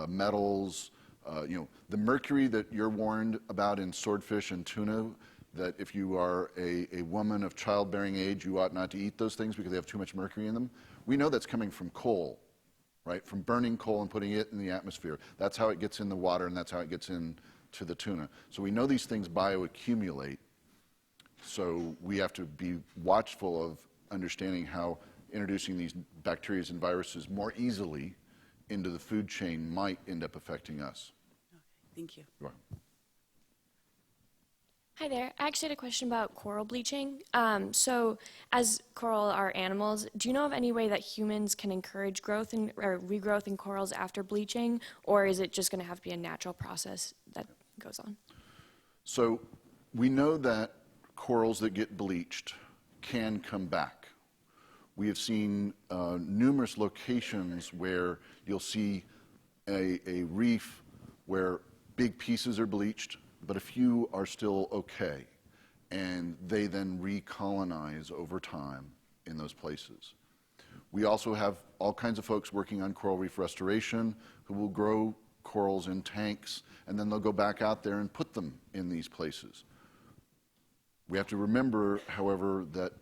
[SPEAKER 3] metals, the mercury that you're warned about in swordfish and tuna, that if you are a woman of childbearing age, you ought not to eat those things because they have too much mercury in them. We know that's coming from coal. Right, from burning coal and putting it in the atmosphere. That's how it gets in the water, and that's how it gets into the tuna. So we know these things bioaccumulate. So we have to be watchful of understanding how introducing these bacteria and viruses more easily into the food chain might end up affecting us.
[SPEAKER 7] Okay, thank you.
[SPEAKER 3] You're welcome.
[SPEAKER 8] Hi there. I actually had a question about coral bleaching. So as coral are animals, do you know of any way that humans can encourage growth or regrowth in corals after bleaching, or is it just going to have to be a natural process that goes on?
[SPEAKER 3] So we know that corals that get bleached can come back. We have seen numerous locations where you'll see a reef where big pieces are bleached, but a few are still okay, and they then recolonize over time in those places. We also have all kinds of folks working on coral reef restoration who will grow corals in tanks, and then they'll go back out there and put them in these places. We have to remember, however, that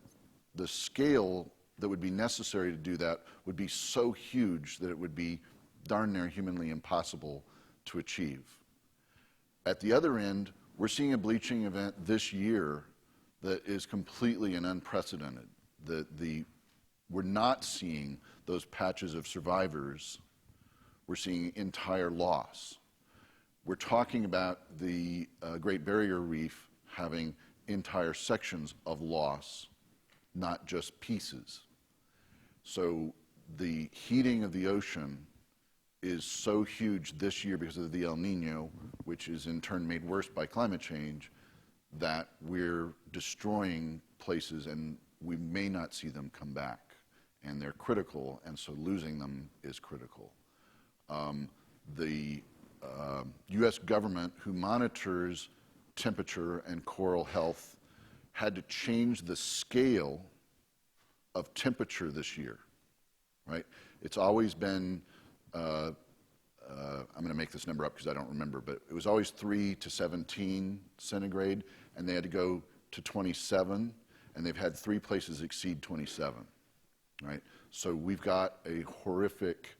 [SPEAKER 3] the scale that would be necessary to do that would be so huge that it would be darn near humanly impossible to achieve. At the other end, we're seeing a bleaching event this year that is completely and unprecedented. We're not seeing those patches of survivors. We're seeing entire loss. We're talking about the Great Barrier Reef having entire sections of loss, not just pieces. So the heating of the ocean is so huge this year because of the El Nino, which is in turn made worse by climate change, that we're destroying places and we may not see them come back. And they're critical, and so losing them is critical. The U.S. government, who monitors temperature and coral health, had to change the scale of temperature this year, right? It's always been, I'm going to make this number up because I don't remember, but it was always 3 to 17 centigrade, and they had to go to 27, and they've had 3 places exceed 27, right? So we've got a horrific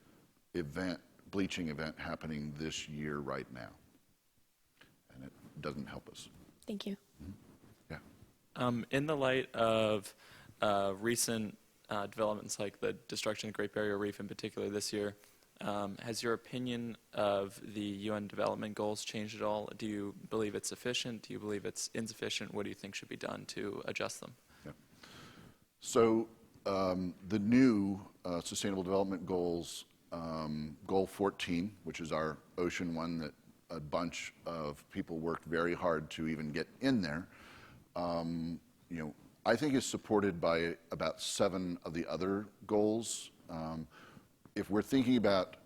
[SPEAKER 3] event, bleaching event happening this year right now, and it doesn't help us.
[SPEAKER 8] Thank you.
[SPEAKER 3] Yeah.
[SPEAKER 9] In the light of recent developments like the destruction of the Great Barrier Reef in particular this year, has your opinion of the UN Development Goals changed at all? Do you believe it's sufficient? Do you believe it's insufficient? What do you think should be done to adjust them?
[SPEAKER 3] Yeah. So the new Sustainable Development Goals, Goal 14, which is our ocean one that a bunch of people worked very hard to even get in there, I think is supported by about 7 of the other goals. If we're thinking about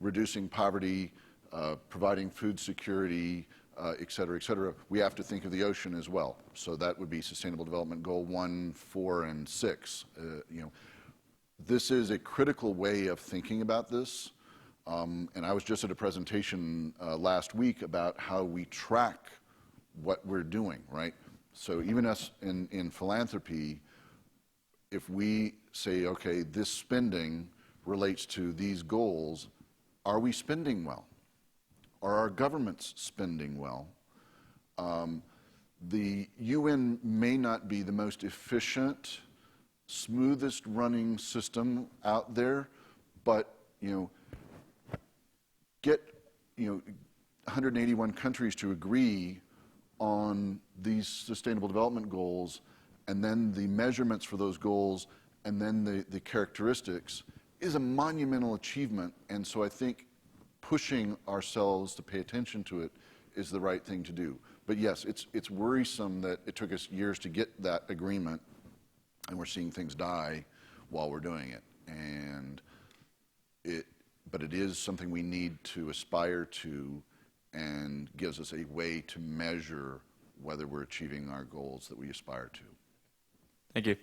[SPEAKER 3] reducing poverty, providing food security, et cetera, we have to think of the ocean as well. So that would be Sustainable Development Goal 1, 4, and 6. This is a critical way of thinking about this. And I was just at a presentation last week about how we track what we're doing, right? So even us in philanthropy, if we say, okay, this spending relates to these goals, are we spending well? Are our governments spending well? The UN may not be the most efficient, smoothest running system out there, but get 181 countries to agree on these sustainable development goals, and then the measurements for those goals, and then the characteristics is a monumental achievement. And so I think pushing ourselves to pay attention to it is the right thing to do. But yes, it's worrisome that it took us years to get that agreement, and we're seeing things die while we're doing it. But it is something we need to aspire to, and gives us a way to measure whether we're achieving our goals that we aspire to.
[SPEAKER 9] Thank you.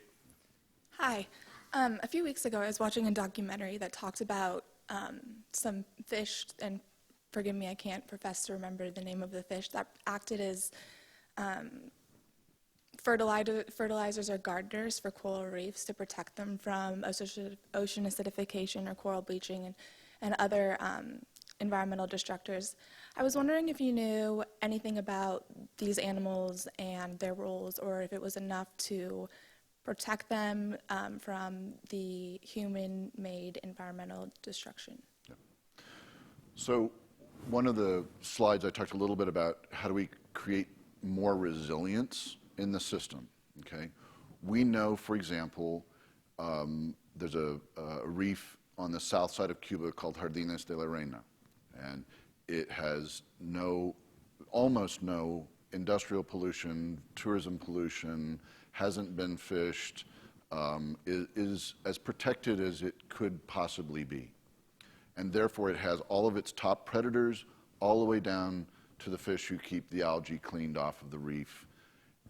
[SPEAKER 10] Hi. A few weeks ago, I was watching a documentary that talked about some fish, and forgive me, I can't profess to remember the name of the fish, that acted as fertilizers or gardeners for coral reefs to protect them from ocean acidification or coral bleaching and other environmental destructors. I was wondering if you knew anything about these animals and their roles, or if it was enough to protect them from the human-made environmental destruction.
[SPEAKER 3] Yeah. So one of the slides I talked a little bit about how do we create more resilience in the system, okay? We know, for example, there's a reef on the south side of Cuba called Jardines de la Reina, and it has almost no industrial pollution, tourism pollution, hasn't been fished, is as protected as it could possibly be. And therefore it has all of its top predators all the way down to the fish who keep the algae cleaned off of the reef.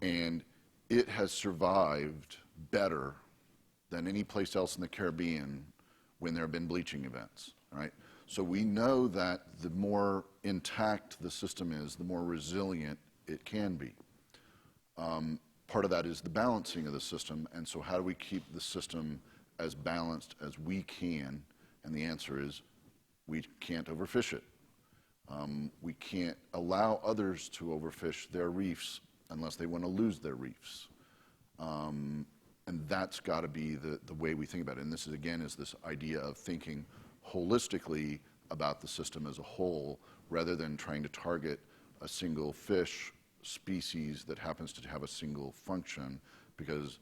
[SPEAKER 3] And it has survived better than any place else in the Caribbean when there have been bleaching events, right? So we know that the more intact the system is, the more resilient it can be. Part of that is the balancing of the system, and so how do we keep the system as balanced as we can? And the answer is we can't overfish it. We can't allow others to overfish their reefs unless they want to lose their reefs. And that's got to be the way we think about it. And this is, again, is this idea of thinking holistically about the system as a whole, rather than trying to target a single fish species that happens to have a single function, because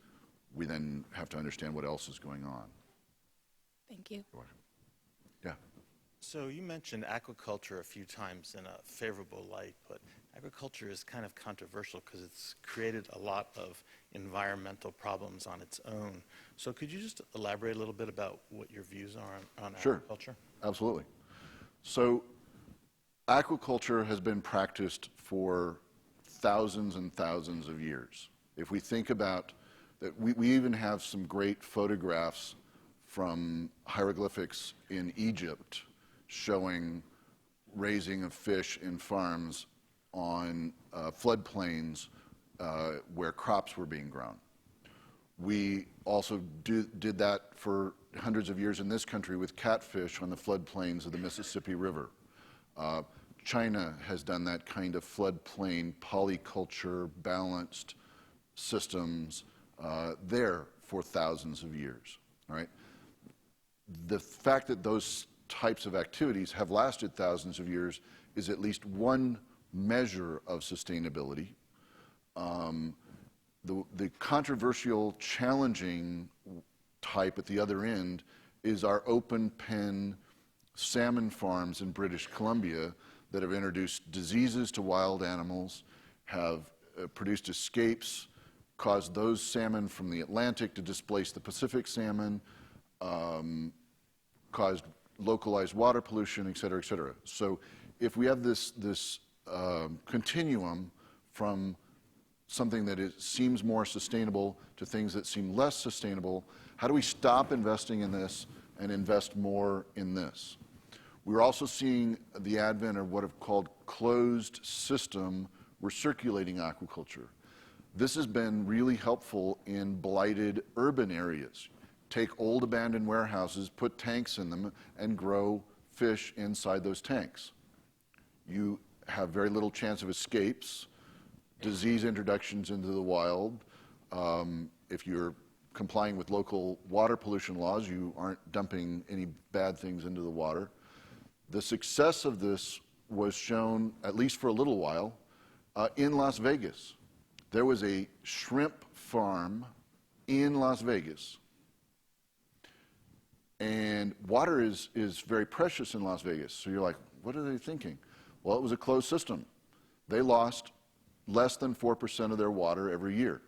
[SPEAKER 3] we then have to understand what else is going on.
[SPEAKER 10] Thank you.
[SPEAKER 3] You're welcome. Yeah.
[SPEAKER 11] So you mentioned aquaculture a few times in a favorable light, but agriculture is kind of controversial because it's created a lot of environmental problems on its own. So could you just elaborate a little bit about what your views are on
[SPEAKER 3] Sure.
[SPEAKER 11] agriculture?
[SPEAKER 3] Absolutely. So aquaculture has been practiced for thousands and thousands of years. If we think about that, we even have some great photographs from hieroglyphics in Egypt showing raising of fish in farms on floodplains where crops were being grown. We also did that for hundreds of years in this country with catfish on the floodplains of the Mississippi River. China has done that kind of floodplain polyculture balanced systems there for thousands of years. All right? The fact that those types of activities have lasted thousands of years is at least one measure of sustainability. The controversial, challenging type at the other end is our open pen salmon farms in British Columbia that have introduced diseases to wild animals, have produced escapes, caused those salmon from the Atlantic to displace the Pacific salmon, caused localized water pollution, et cetera, et cetera. So if we have this continuum from something that seems more sustainable to things that seem less sustainable, how do we stop investing in this and invest more in this? We're also seeing the advent of what are called closed system recirculating aquaculture. This has been really helpful in blighted urban areas. Take old abandoned warehouses, put tanks in them, and grow fish inside those tanks. You have very little chance of escapes, disease introductions into the wild. If you're complying with local water pollution laws, you aren't dumping any bad things into the water. The success of this was shown, at least for a little while, in Las Vegas. There was a shrimp farm in Las Vegas. And water is very precious in Las Vegas. So you're like, what are they thinking? Well, it was a closed system. They lost less than 4% of their water every year.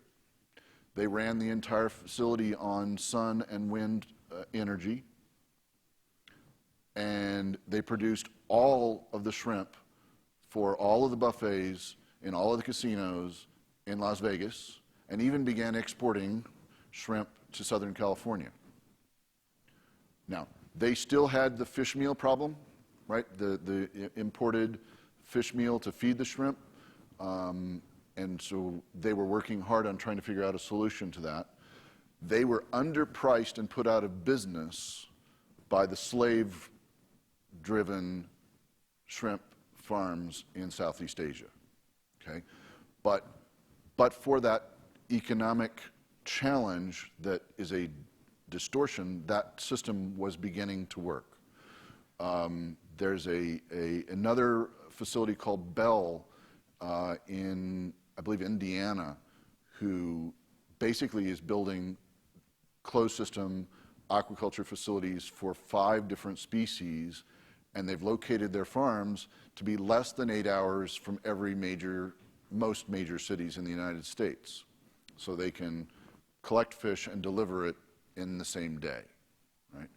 [SPEAKER 3] They ran the entire facility on sun and wind energy. And they produced all of the shrimp for all of the buffets in all of the casinos in Las Vegas, and even began exporting shrimp to Southern California. Now, they still had the fish meal problem, right? The imported fish meal to feed the shrimp. And so they were working hard on trying to figure out a solution to that. They were underpriced and put out of business by the slave-driven shrimp farms in Southeast Asia, okay? But for that economic challenge that is a distortion, that system was beginning to work. There's another facility called Bell in, I believe, Indiana, who basically is building closed system aquaculture facilities for 5 different species, and they've located their farms to be less than 8 hours from most major cities in the United States. So they can collect fish and deliver it in the same day, right?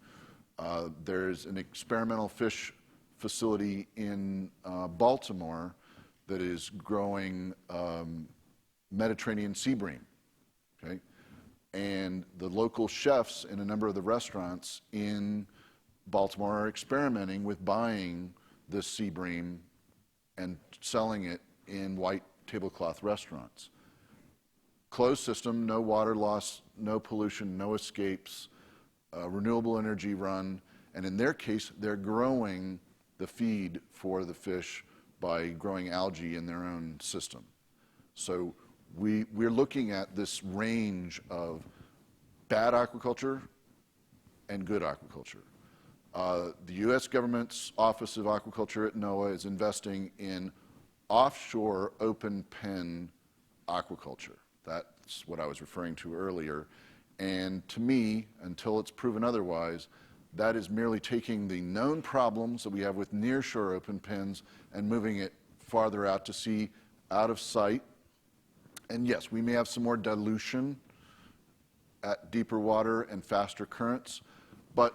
[SPEAKER 3] There's an experimental fish facility in Baltimore that is growing Mediterranean sea bream, okay? And the local chefs in a number of the restaurants in Baltimore are experimenting with buying this sea bream and selling it in white tablecloth restaurants. Closed system, no water loss, no pollution, no escapes, renewable energy run, and in their case, they're growing the feed for the fish by growing algae in their own system. So we're looking at this range of bad aquaculture and good aquaculture. The U.S. government's Office of Aquaculture at NOAA is investing in offshore open pen aquaculture. That's what I was referring to earlier. And to me, until it's proven otherwise, that is merely taking the known problems that we have with nearshore open pens and moving it farther out to sea, out of sight. And yes, we may have some more dilution at deeper water and faster currents, but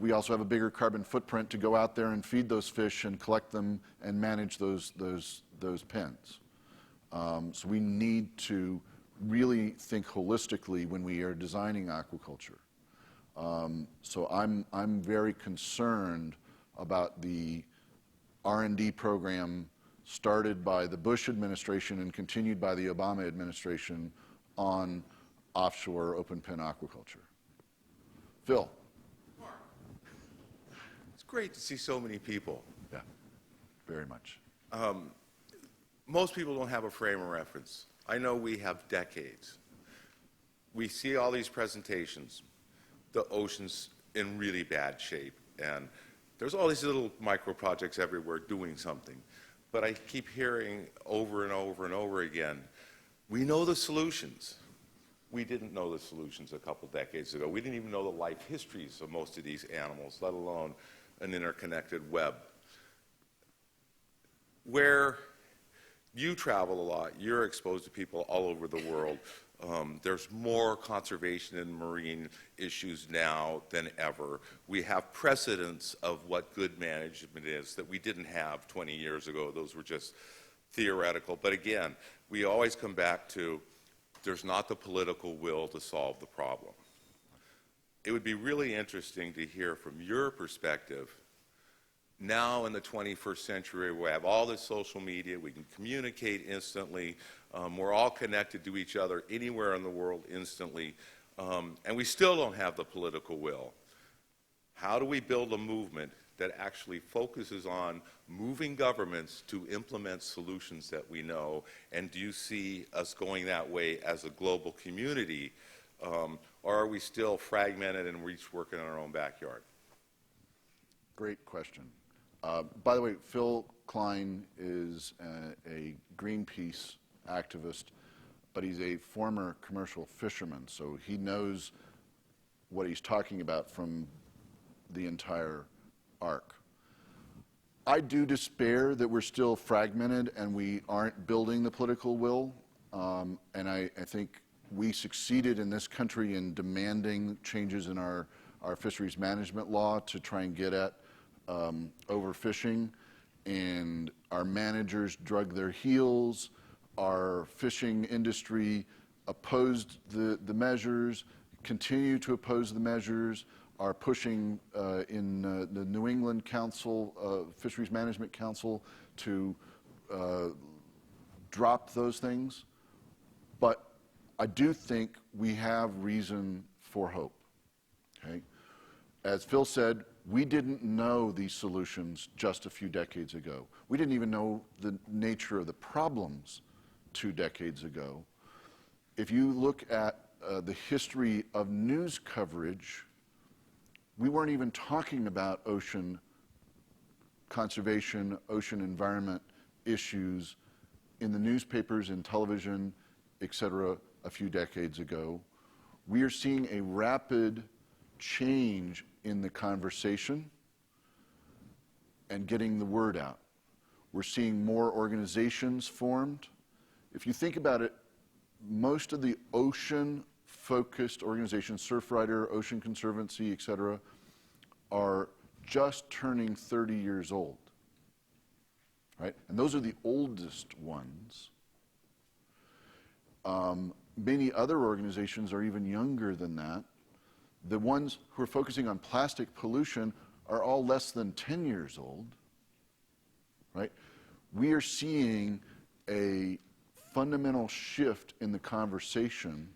[SPEAKER 3] we also have a bigger carbon footprint to go out there and feed those fish and collect them and manage those pens. So we need to really think holistically when we are designing aquaculture. So I'm very concerned about the R&D program started by the Bush administration and continued by the Obama administration on offshore open pen aquaculture. Phil.
[SPEAKER 12] It's great to see so many people.
[SPEAKER 3] Yeah, very much.
[SPEAKER 12] Most people don't have a frame of reference. I know we have decades. We see all these presentations, the ocean's in really bad shape, and there's all these little micro projects everywhere doing something. But I keep hearing over and over and over again, we know the solutions. We didn't know the solutions a couple decades ago. We didn't even know the life histories of most of these animals, let alone an interconnected web. Where you travel a lot, you're exposed to people all over the world. There's more conservation and marine issues now than ever. We have precedents of what good management is that we didn't have 20 years ago. Those were just theoretical. But again, we always come back to there's not the political will to solve the problem. It would be really interesting to hear from your perspective. Now in the 21st century, we have all this social media, we can communicate instantly, we're all connected to each other anywhere in the world instantly, and we still don't have the political will. How do we build a movement that actually focuses on moving governments to implement solutions that we know, and do you see us going that way as a global community, or are we still fragmented and we're each working in our own backyard?
[SPEAKER 3] Great question. By the way, Phil Klein is a Greenpeace activist, but he's a former commercial fisherman, so he knows what he's talking about from the entire arc. I do despair that we're still fragmented and we aren't building the political will, and I think we succeeded in this country in demanding changes in our fisheries management law to try and get at overfishing, and our managers drug their heels. Our fishing industry opposed the measures, continue to oppose the measures, are pushing in the New England Council, Fisheries Management Council, to drop those things. But I do think we have reason for hope. Okay? As Phil said, we didn't know these solutions just a few decades ago. We didn't even know the nature of the problems 2 decades ago. If you look at the history of news coverage, we weren't even talking about ocean conservation, ocean environment issues in the newspapers and television, et cetera, a few decades ago. We are seeing a rapid change in the conversation and getting the word out. We're seeing more organizations formed. If you think about it, most of the ocean-focused organizations, Surfrider, Ocean Conservancy, et cetera, are just turning 30 years old, right? And those are the oldest ones. Many other organizations are even younger than that. The ones who are focusing on plastic pollution are all less than 10 years old, right? We are seeing a fundamental shift in the conversation,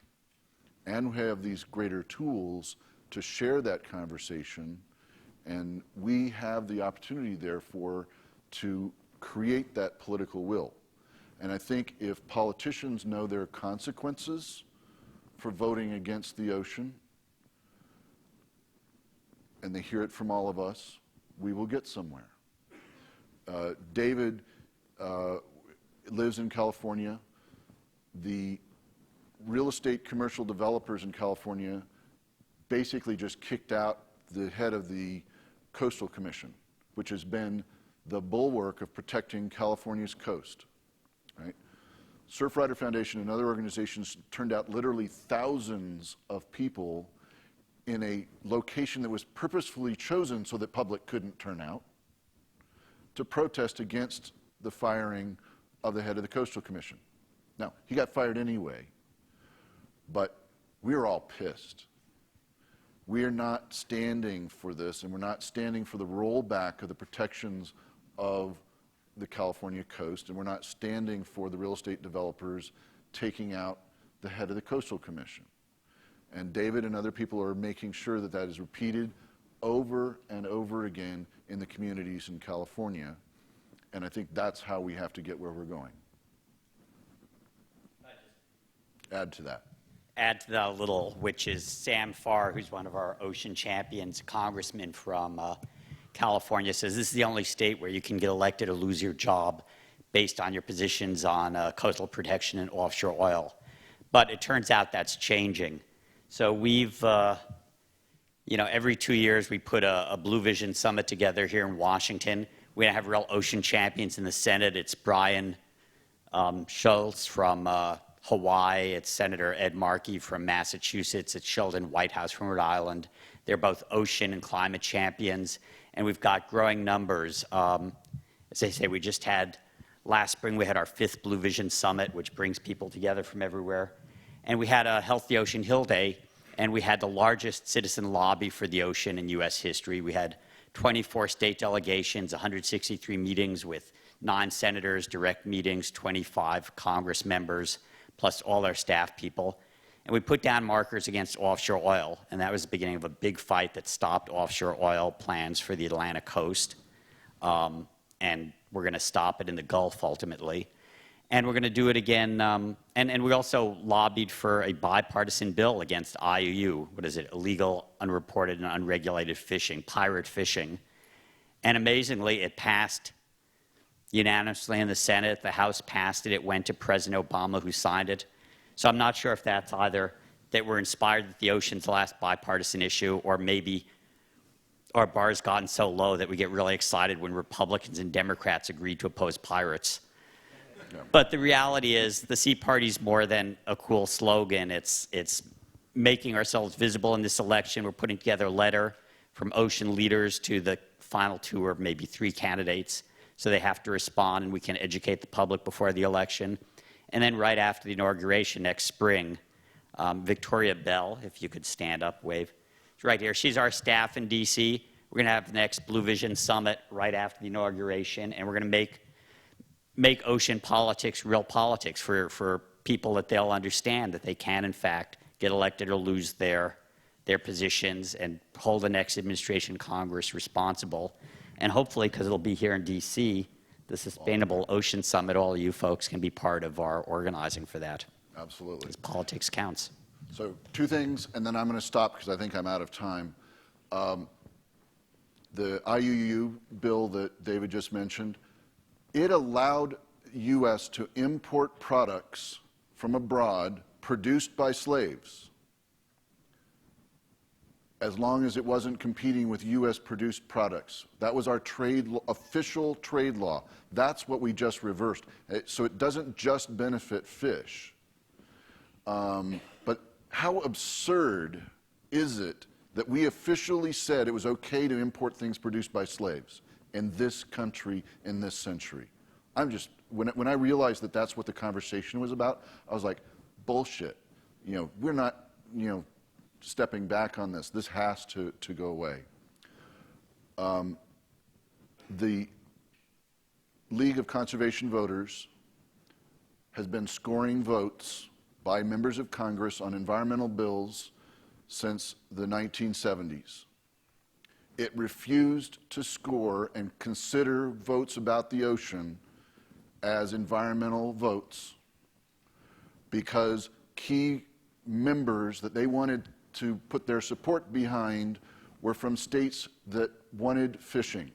[SPEAKER 3] and we have these greater tools to share that conversation, and we have the opportunity, therefore, to create that political will. And I think if politicians know their consequences for voting against the ocean, and they hear it from all of us, we will get somewhere. David lives in California. The real estate commercial developers in California basically just kicked out the head of the Coastal Commission, which has been the bulwark of protecting California's coast, right? Surfrider Foundation and other organizations turned out literally thousands of people in a location that was purposefully chosen so that public couldn't turn out, to protest against the firing of the head of the Coastal Commission. Now, he got fired anyway, but we were all pissed. We are not standing for this, and we're not standing for the rollback of the protections of the California coast, and we're not standing for the real estate developers taking out the head of the Coastal Commission. And David and other people are making sure that that is repeated over and over again in the communities in California. And I think that's how we have to get where we're going. Add to that.
[SPEAKER 13] Add to that a little, which is Sam Farr, who's one of our ocean champions, congressman from California, says this is the only state where you can get elected or lose your job based on your positions on coastal protection and offshore oil. But it turns out that's changing. So we've, every 2 years we put a Blue Vision Summit together here in Washington. We have real ocean champions in the Senate. It's Brian Schultz from Hawaii. It's Senator Ed Markey from Massachusetts. It's Sheldon Whitehouse from Rhode Island. They're both ocean and climate champions. And we've got growing numbers. As I say, we just had, last spring, we had our 5th Blue Vision Summit, which brings people together from everywhere. And we had a Healthy Ocean Hill Day, and we had the largest citizen lobby for the ocean in U.S. history. We had 24 state delegations, 163 meetings with 9 senators, direct meetings, 25 Congress members, plus all our staff people. And we put down markers against offshore oil, and that was the beginning of a big fight that stopped offshore oil plans for the Atlantic coast. And we're going to stop it in the Gulf ultimately. And we're going to do it again. And we also lobbied for a bipartisan bill against IUU. What is it? Illegal, unreported, and unregulated fishing, pirate fishing. And amazingly, it passed unanimously in the Senate. The House passed it. It went to President Obama, who signed it. So I'm not sure if that's either that we're inspired that the ocean's the last bipartisan issue, or maybe our bar's gotten so low that we get really excited when Republicans and Democrats agree to oppose pirates. Yeah. But the reality is the Sea Party's more than a cool slogan. It's making ourselves visible in this election. We're putting together a letter from ocean leaders to the final 2 or maybe 3 candidates. So they have to respond, and we can educate the public before the election. And then right after the inauguration next spring, Victoria Bell, if you could stand up, wave. She's right here. She's our staff in D.C. We're going to have the next Blue Vision Summit right after the inauguration, and we're going to make ocean politics real politics for people that they'll understand that they can, in fact, get elected or lose their positions, and hold the next administration, Congress responsible. And hopefully, because it'll be here in D.C., the Sustainable Ocean Summit, all of you folks can be part of our organizing for that.
[SPEAKER 3] Absolutely.
[SPEAKER 13] Because politics counts.
[SPEAKER 3] So 2 things, and then I'm going to stop because I think I'm out of time. The IUU bill that David just mentioned, it allowed U.S. to import products from abroad produced by slaves, as long as it wasn't competing with U.S. produced products. That was our official trade law. That's what we just reversed. So it doesn't just benefit fish. But how absurd is it that we officially said it was okay to import things produced by slaves in this country in this century? When I realized that that's what the conversation was about, I was like, bullshit. We're not, stepping back on this. This has to go away. The League of Conservation Voters has been scoring votes by members of Congress on environmental bills since the 1970s. It refused to score and consider votes about the ocean as environmental votes because key members that they wanted to put their support behind were from states that wanted fishing.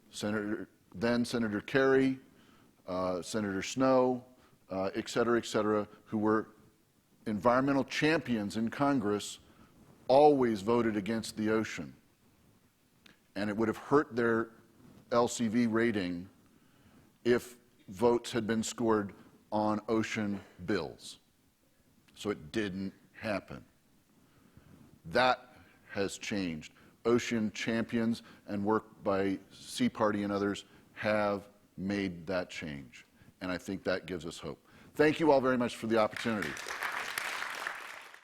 [SPEAKER 3] Senator Kerry, Senator Snowe, et cetera, who were environmental champions in Congress, always voted against the ocean. And it would have hurt their LCV rating if votes had been scored on ocean bills. So it didn't happen. That has changed. Ocean champions and work by Sea Party and others have made that change. And I think that gives us hope. Thank you all very much for the opportunity.